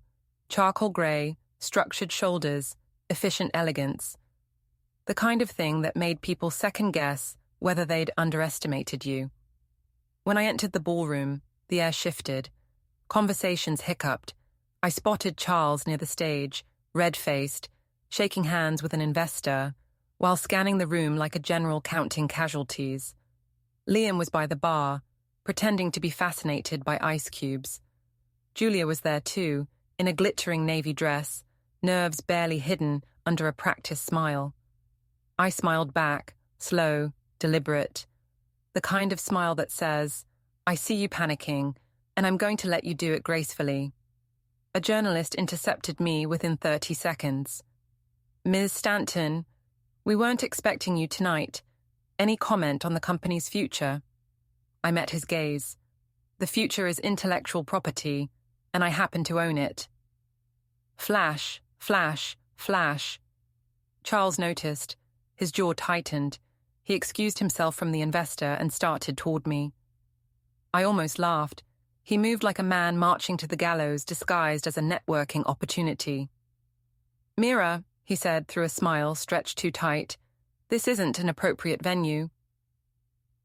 charcoal grey, structured shoulders, efficient elegance. The kind of thing that made people second-guess whether they'd underestimated you. When I entered the ballroom, the air shifted. Conversations hiccuped. I spotted Charles near the stage, red-faced, shaking hands with an investor, while scanning the room like a general counting casualties. Liam was by the bar, pretending to be fascinated by ice cubes. Julia was there too, in a glittering navy dress, nerves barely hidden under a practiced smile. I smiled back, slow, deliberate. The kind of smile that says, I see you panicking, and I'm going to let you do it gracefully. A journalist intercepted me within 30 seconds. Ms. Stanton, we weren't expecting you tonight. Any comment on the company's future? I met his gaze. The future is intellectual property, and I happen to own it. Flash, flash, flash. Charles noticed. His jaw tightened. He excused himself from the investor and started toward me. I almost laughed. He moved like a man marching to the gallows disguised as a networking opportunity. Mira, he said through a smile stretched too tight, this isn't an appropriate venue.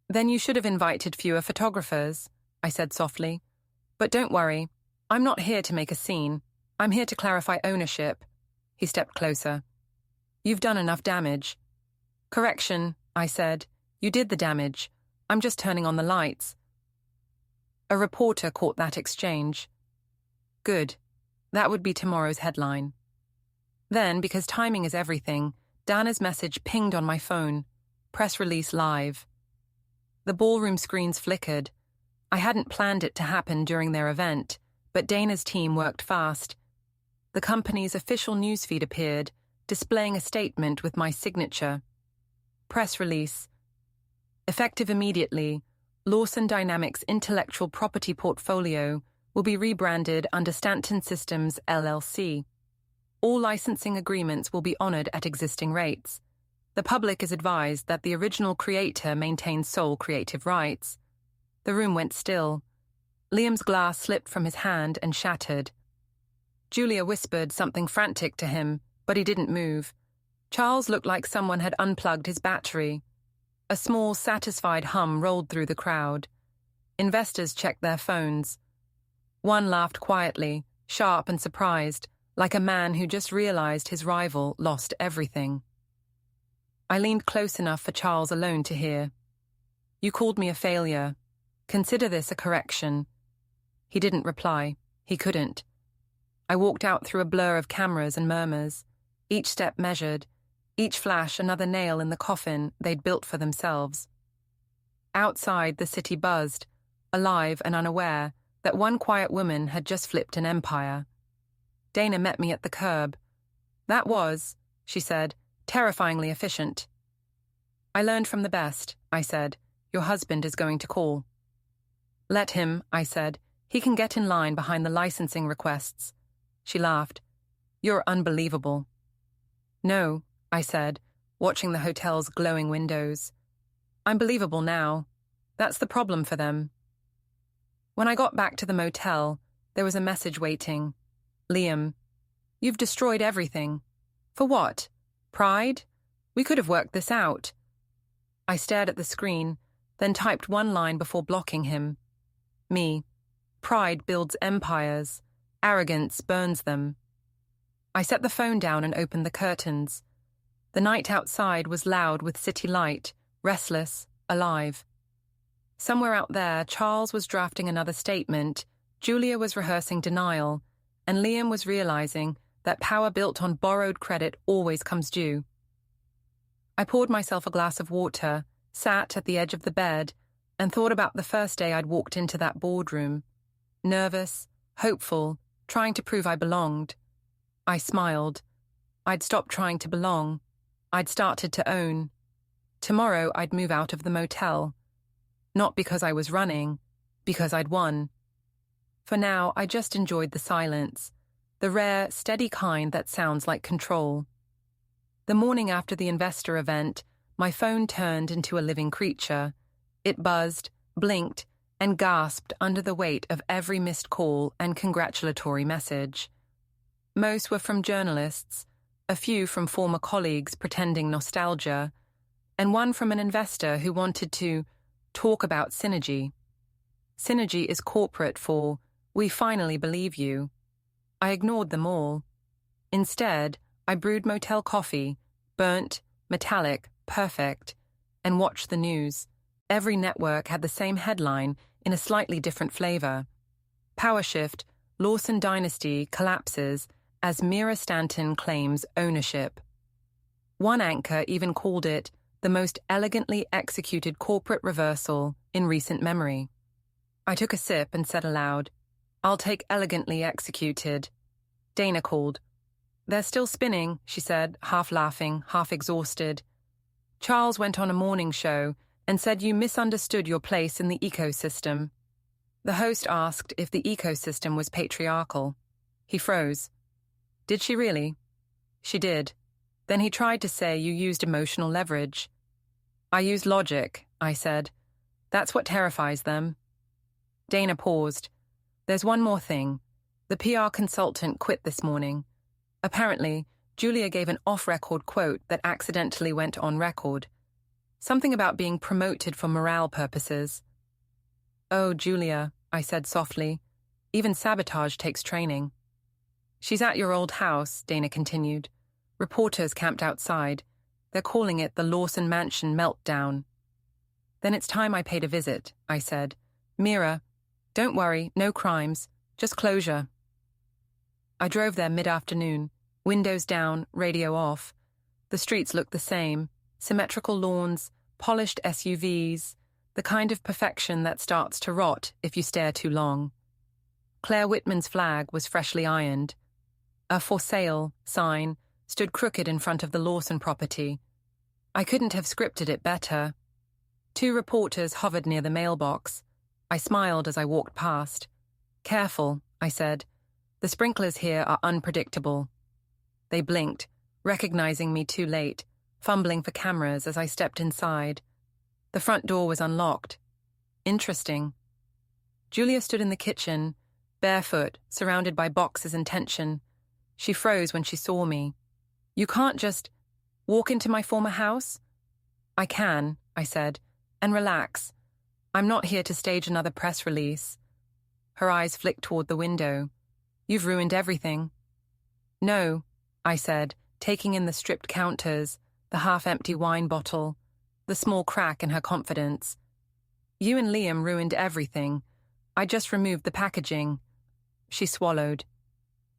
Then you should have invited fewer photographers, I said softly. But don't worry, I'm not here to make a scene. I'm here to clarify ownership. He stepped closer. You've done enough damage. Correction, I said. You did the damage. I'm just turning on the lights. A reporter caught that exchange. Good. That would be tomorrow's headline. Then, because timing is everything, Dana's message pinged on my phone. Press release live. The ballroom screens flickered. I hadn't planned it to happen during their event, but Dana's team worked fast. The company's official newsfeed appeared, displaying a statement with my signature. Press release. Effective immediately, Lawson Dynamics' intellectual property portfolio will be rebranded under Stanton Systems LLC. All licensing agreements will be honored at existing rates. The public is advised that the original creator maintains sole creative rights. The room went still. Liam's glass slipped from his hand and shattered. Julia whispered something frantic to him, but he didn't move. Charles looked like someone had unplugged his battery. A small, satisfied hum rolled through the crowd. Investors checked their phones. One laughed quietly, sharp and surprised, like a man who just realized his rival lost everything. I leaned close enough for Charles alone to hear. You called me a failure. Consider this a correction. He didn't reply. He couldn't. I walked out through a blur of cameras and murmurs, each step measured, each flash another nail in the coffin they'd built for themselves. Outside, the city buzzed, alive and unaware that one quiet woman had just flipped an empire. Dana met me at the curb. That was, she said, terrifyingly efficient. I learned from the best. I said. Your husband is going to call. Let him, I said. He can get in line behind the licensing requests. She laughed. You're unbelievable. No, I said, watching the hotel's glowing windows. I'm believable now. That's the problem for them. When I got back to the motel, there was a message waiting. Liam, you've destroyed everything. For what? Pride? We could have worked this out. I stared at the screen, then typed one line before blocking him. Me. Pride builds empires. Arrogance burns them. I set the phone down and opened the curtains. The night outside was loud with city light, restless, alive. Somewhere out there, Charles was drafting another statement, Julia was rehearsing denial, and Liam was realizing that power built on borrowed credit always comes due. I poured myself a glass of water, sat at the edge of the bed, and thought about the first day I'd walked into that boardroom. Nervous, hopeful, trying to prove I belonged. I smiled. I'd stopped trying to belong. I'd started to own. Tomorrow I'd move out of the motel. Not because I was running, because I'd won. For now, I just enjoyed the silence, the rare, steady kind that sounds like control. The morning after the investor event, my phone turned into a living creature. It buzzed, blinked, and gasped under the weight of every missed call and congratulatory message. Most were from journalists, a few from former colleagues pretending nostalgia, and one from an investor who wanted to talk about synergy. Synergy is corporate for, we finally believe you. I ignored them all. Instead, I brewed motel coffee, burnt, metallic, perfect, and watched the news. Every network had the same headline in a slightly different flavor. Power shift, Lawson Dynasty collapses as Mira Stanton claims ownership. One anchor even called it the most elegantly executed corporate reversal in recent memory. I took a sip and said aloud, I'll take elegantly executed. Dana called. They're still spinning, she said, half laughing, half exhausted. Charles went on a morning show and said you misunderstood your place in the ecosystem. The host asked if the ecosystem was patriarchal. He froze. Did she really? She did. Then he tried to say you used emotional leverage. I used logic, I said. That's what terrifies them. Dana paused. There's one more thing. The PR consultant quit this morning. Apparently, Julia gave an off-record quote that accidentally went on record. Something about being promoted for morale purposes. Oh, Julia, I said softly. Even sabotage takes training. She's at your old house, Dana continued. Reporters camped outside. They're calling it the Lawson Mansion meltdown. Then it's time I paid a visit, I said. Mira, don't worry, no crimes, just closure. I drove there mid-afternoon, windows down, radio off. The streets looked the same, symmetrical lawns, polished SUVs, the kind of perfection that starts to rot if you stare too long. Claire Whitman's flag was freshly ironed. A for sale sign stood crooked in front of the Lawson property. I couldn't have scripted it better. 2 reporters hovered near the mailbox. I smiled as I walked past. Careful, I said. The sprinklers here are unpredictable. They blinked, recognizing me too late, fumbling for cameras as I stepped inside. The front door was unlocked. Interesting. Julia stood in the kitchen, barefoot, surrounded by boxes and tension. She froze when she saw me. You can't just walk into my former house? I can, I said, and relax. I'm not here to stage another press release. Her eyes flicked toward the window. You've ruined everything. No, I said, taking in the stripped counters, the half-empty wine bottle, the small crack in her confidence. You and Liam ruined everything. I just removed the packaging. She swallowed.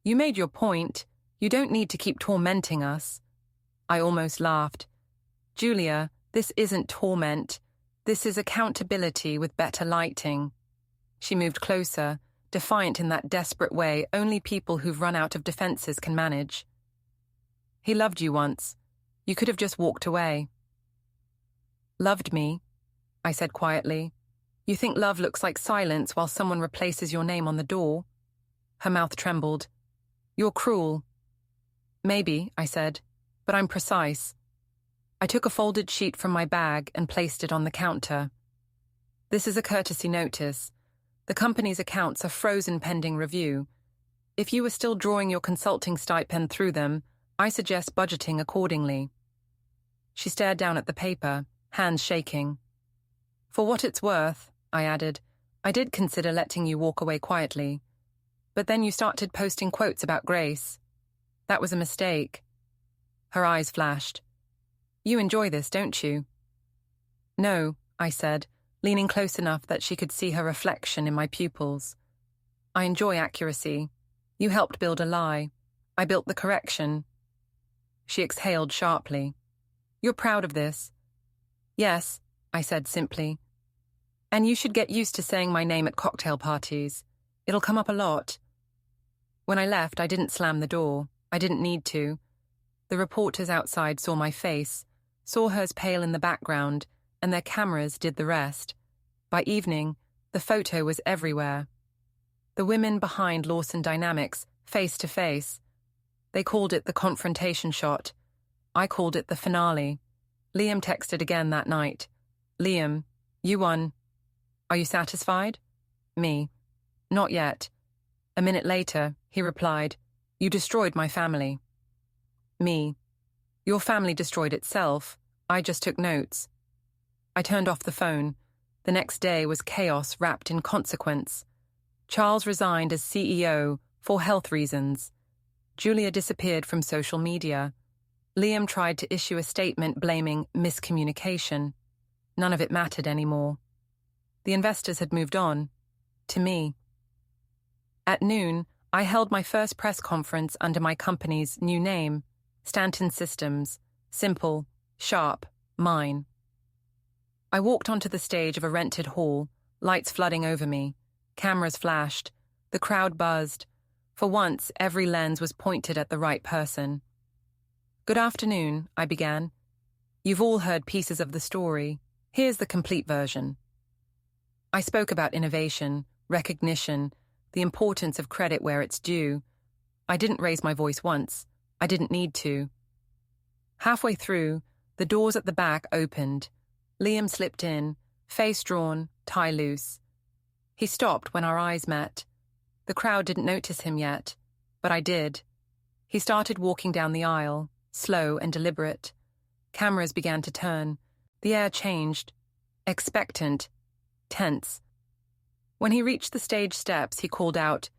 You made your point. You don't need to keep tormenting us. I almost laughed. Julia, this isn't torment. This is accountability with better lighting. She moved closer, defiant in that desperate way only people who've run out of defenses can manage. He loved you once. You could have just walked away. Loved me? I said quietly. You think love looks like silence while someone replaces your name on the door? Her mouth trembled. You're cruel. Maybe, I said, but I'm precise. I took a folded sheet from my bag and placed it on the counter. This is a courtesy notice. The company's accounts are frozen pending review. If you are still drawing your consulting stipend through them, I suggest budgeting accordingly. She stared down at the paper, hands shaking. For what it's worth, I added, I did consider letting you walk away quietly. But then you started posting quotes about Grace. That was a mistake. Her eyes flashed. You enjoy this, don't you? No, I said, leaning close enough that she could see her reflection in my pupils. I enjoy accuracy. You helped build a lie. I built the correction. She exhaled sharply. You're proud of this? Yes, I said simply. And you should get used to saying my name at cocktail parties. It'll come up a lot. When I left, I didn't slam the door. I didn't need to. The reporters outside saw my face, saw hers pale in the background, and their cameras did the rest. By evening, the photo was everywhere. The women behind Lawson Dynamics, face to face. They called it the confrontation shot. I called it the finale. Liam texted again that night. Liam, you won. Are you satisfied? Me. Not yet. A minute later, he replied, You destroyed my family. Me. Your family destroyed itself. I just took notes. I turned off the phone. The next day was chaos wrapped in consequence. Charles resigned as CEO for health reasons. Julia disappeared from social media. Liam tried to issue a statement blaming miscommunication. None of it mattered anymore. The investors had moved on. To me. At noon, I held my first press conference under my company's new name, Stanton Systems. Simple, sharp, mine. I walked onto the stage of a rented hall, lights flooding over me. Cameras flashed. The crowd buzzed. For once, every lens was pointed at the right person. Good afternoon, I began. You've all heard pieces of the story. Here's the complete version. I spoke about innovation, recognition, the importance of credit where it's due. I didn't raise my voice once. I didn't need to. Halfway through, the doors at the back opened. Liam slipped in, face drawn, tie loose. He stopped when our eyes met. The crowd didn't notice him yet, but I did. He started walking down the aisle, slow and deliberate. Cameras began to turn. The air changed. Expectant. Tense. When he reached the stage steps, he called out,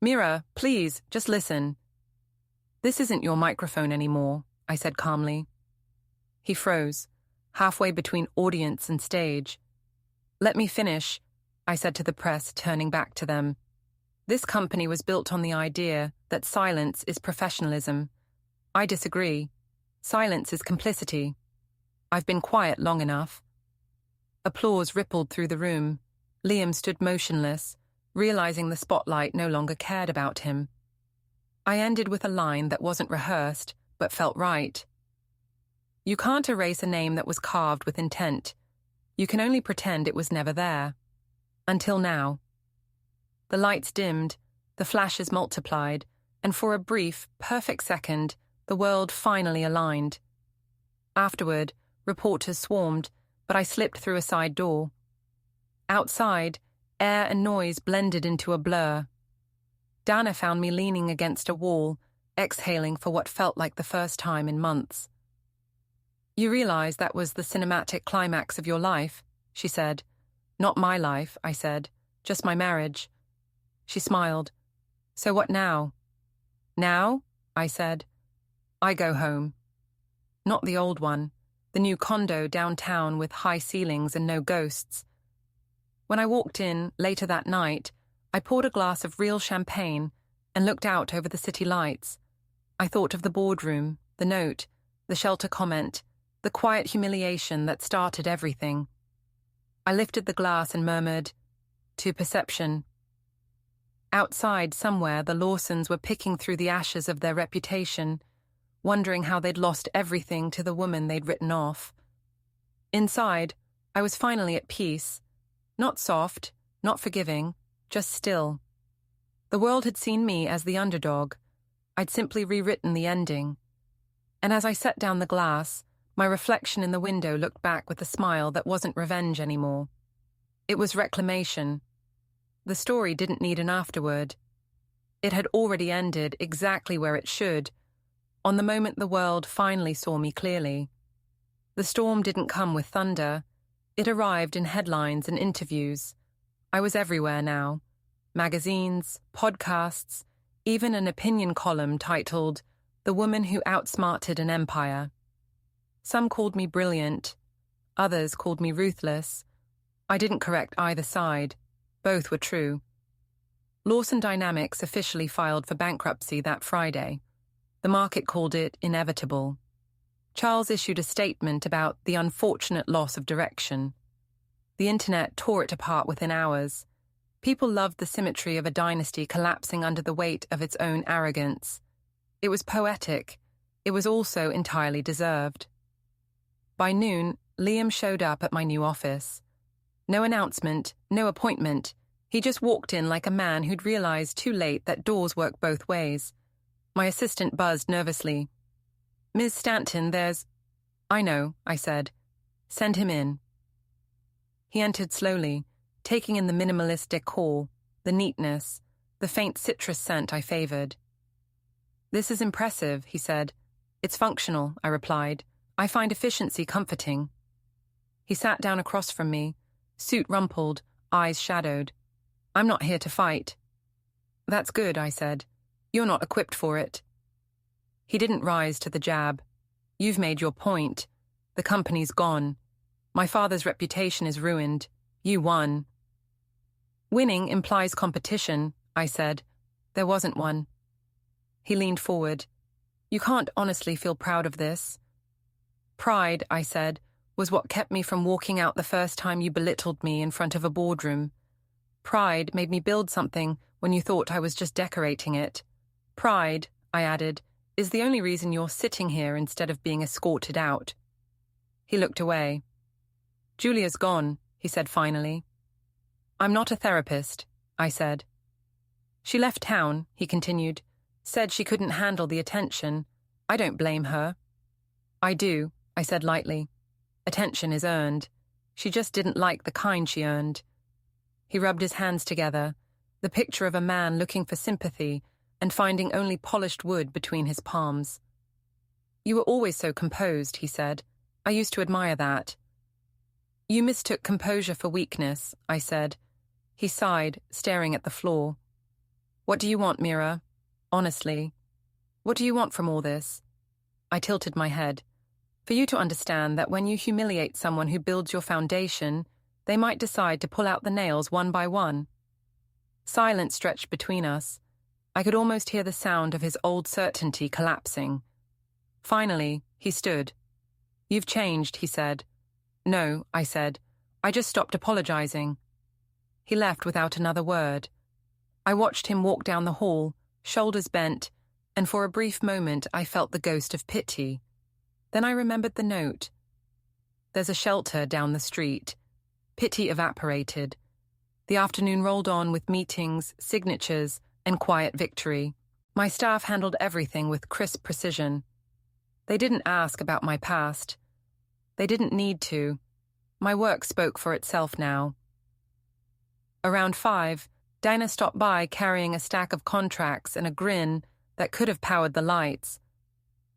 Mira, please, just listen. This isn't your microphone anymore, I said calmly. He froze, halfway between audience and stage. Let me finish, I said to the press, turning back to them. This company was built on the idea that silence is professionalism. I disagree. Silence is complicity. I've been quiet long enough. Applause rippled through the room. Liam stood motionless, realizing the spotlight no longer cared about him. I ended with a line that wasn't rehearsed, but felt right. You can't erase a name that was carved with intent. You can only pretend it was never there. Until now. The lights dimmed, the flashes multiplied, and for a brief, perfect second, the world finally aligned. Afterward, reporters swarmed, but I slipped through a side door. Outside, air and noise blended into a blur. Dana found me leaning against a wall, exhaling for what felt like the first time in months. You realize that was the cinematic climax of your life, she said. Not my life, I said, just my marriage. She smiled. So what now? Now? I said. I go home. Not the old one, the new condo downtown with high ceilings and no ghosts. When I walked in, later that night, I poured a glass of real champagne and looked out over the city lights. I thought of the boardroom, the note, the shelter comment, the quiet humiliation that started everything. I lifted the glass and murmured, to perception. Outside somewhere, the Lawsons were picking through the ashes of their reputation, wondering how they'd lost everything to the woman they'd written off. Inside, I was finally at peace. Not soft, not forgiving, just still. The world had seen me as the underdog. I'd simply rewritten the ending. And as I set down the glass, my reflection in the window looked back with a smile that wasn't revenge anymore. It was reclamation. The story didn't need an afterword. It had already ended exactly where it should, on the moment the world finally saw me clearly. The storm didn't come with thunder. It arrived in headlines and interviews. I was everywhere now. Magazines, podcasts, even an opinion column titled "The Woman Who Outsmarted an Empire." Some called me brilliant. Others called me ruthless. I didn't correct either side. Both were true. Lawson Dynamics officially filed for bankruptcy that Friday. The market called it inevitable. Charles issued a statement about the unfortunate loss of direction. The internet tore it apart within hours. People loved the symmetry of a dynasty collapsing under the weight of its own arrogance. It was poetic. It was also entirely deserved. By noon, Liam showed up at my new office. No announcement, no appointment. He just walked in like a man who'd realized too late that doors work both ways. My assistant buzzed nervously. "Ms. Stanton, there's—" "I know," I said. "Send him in." He entered slowly, taking in the minimalist decor, the neatness, the faint citrus scent I favored. "This is impressive," he said. "It's functional," I replied. "I find efficiency comforting." He sat down across from me, suit rumpled, eyes shadowed. "I'm not here to fight." "That's good," I said. "You're not equipped for it." He didn't rise to the jab. "You've made your point. The company's gone. My father's reputation is ruined. You won." "Winning implies competition," I said. "There wasn't one." He leaned forward. "You can't honestly feel proud of this." "Pride," I said, "was what kept me from walking out the first time you belittled me in front of a boardroom. Pride made me build something when you thought I was just decorating it. Pride," I added, "is the only reason you're sitting here instead of being escorted out." He looked away. "Julia's gone," he said finally. "I'm not a therapist," I said. "She left town," he continued. "Said she couldn't handle the attention. I don't blame her." "I do," I said lightly. "Attention is earned. She just didn't like the kind she earned." He rubbed his hands together, the picture of a man looking for sympathy and finding only polished wood between his palms. "You were always so composed," he said. "I used to admire that." "You mistook composure for weakness," I said. He sighed, staring at the floor. "What do you want, Mira? Honestly. What do you want from all this?" I tilted my head. "For you to understand that when you humiliate someone who builds your foundation, they might decide to pull out the nails one by one." Silence stretched between us. I could almost hear the sound of his old certainty collapsing. Finally, he stood. "You've changed," he said. "No," I said. "I just stopped apologizing." He left without another word. I watched him walk down the hall, shoulders bent, and for a brief moment I felt the ghost of pity. Then I remembered the note. "There's a shelter down the street." Pity evaporated. The afternoon rolled on with meetings, signatures, and quiet victory. My staff handled everything with crisp precision. They didn't ask about my past. They didn't need to. My work spoke for itself now. Around 5, Dinah stopped by carrying a stack of contracts and a grin that could have powered the lights.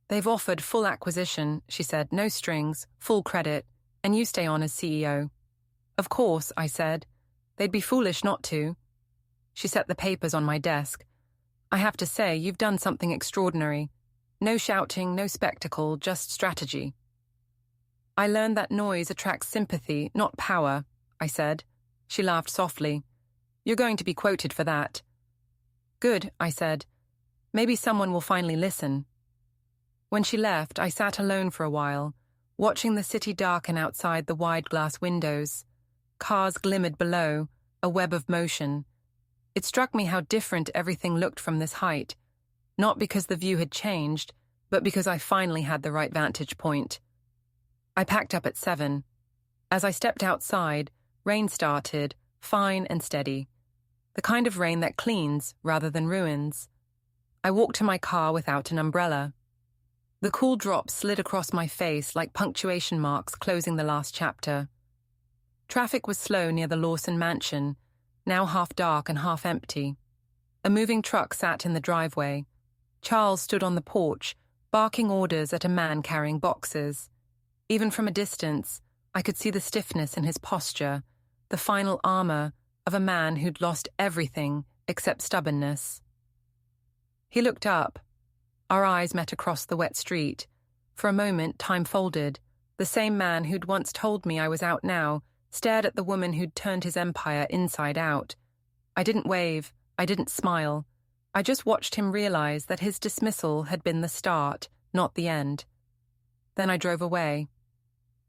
"They've offered full acquisition," she said, "no strings, full credit, and you stay on as CEO." "Of course," I said. "They'd be foolish not to." She set the papers on my desk. "I have to say, you've done something extraordinary. No shouting, no spectacle, just strategy." "I learned that noise attracts sympathy, not power," I said. She laughed softly. "You're going to be quoted for that." "Good," I said. "Maybe someone will finally listen." When she left, I sat alone for a while, watching the city darken outside the wide glass windows. Cars glimmered below, a web of motion. It struck me how different everything looked from this height, not because the view had changed, but because I finally had the right vantage point. I packed up at 7. As I stepped outside, rain started, fine and steady. The kind of rain that cleans rather than ruins. I walked to my car without an umbrella. The cool drops slid across my face like punctuation marks closing the last chapter. Traffic was slow near the Lawson mansion, now half dark and half empty. A moving truck sat in the driveway. Charles stood on the porch, barking orders at a man carrying boxes. Even from a distance, I could see the stiffness in his posture, the final armor of a man who'd lost everything except stubbornness. He looked up. Our eyes met across the wet street. For a moment, time folded. The same man who'd once told me I was out now stared at the woman who'd turned his empire inside out. I didn't wave. I didn't smile. I just watched him realize that his dismissal had been the start, not the end. Then I drove away.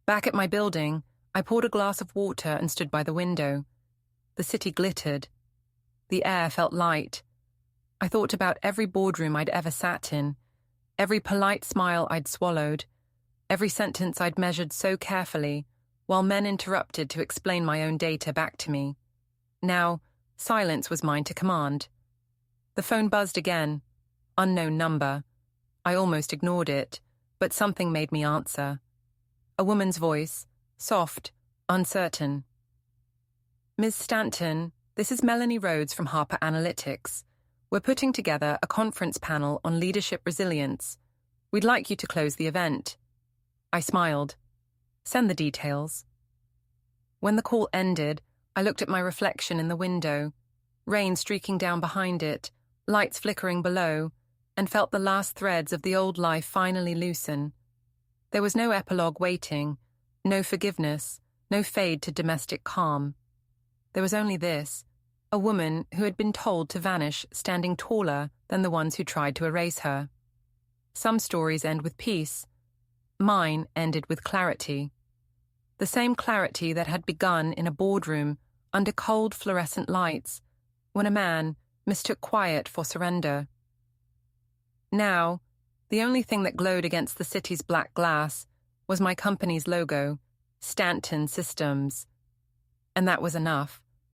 Back at my building, I poured a glass of water and stood by the window. The city glittered. The air felt light. I thought about every boardroom I'd ever sat in, every polite smile I'd swallowed, every sentence I'd measured so carefully, while men interrupted to explain my own data back to me. Now, silence was mine to command. The phone buzzed again. Unknown number. I almost ignored it, but something made me answer. A woman's voice, soft, uncertain. Ms. Stanton, this is Melanie Rhodes from Harper Analytics. We're putting together a conference panel on leadership resilience. We'd like you to close the event. I smiled. Send the details. When the call ended, I looked at my reflection in the window, rain streaking down behind it, lights flickering below, and felt the last threads of the old life finally loosen. There was no epilogue waiting, no forgiveness, no fade to domestic calm. There was only this, a woman who had been told to vanish standing taller than the ones who tried to erase her. Some stories end with peace. Mine ended with clarity. The same clarity that had begun in a boardroom under cold fluorescent lights when a man mistook quiet for surrender. Now, the only thing that glowed against the city's black glass was my company's logo, Stanton Systems. And that was enough.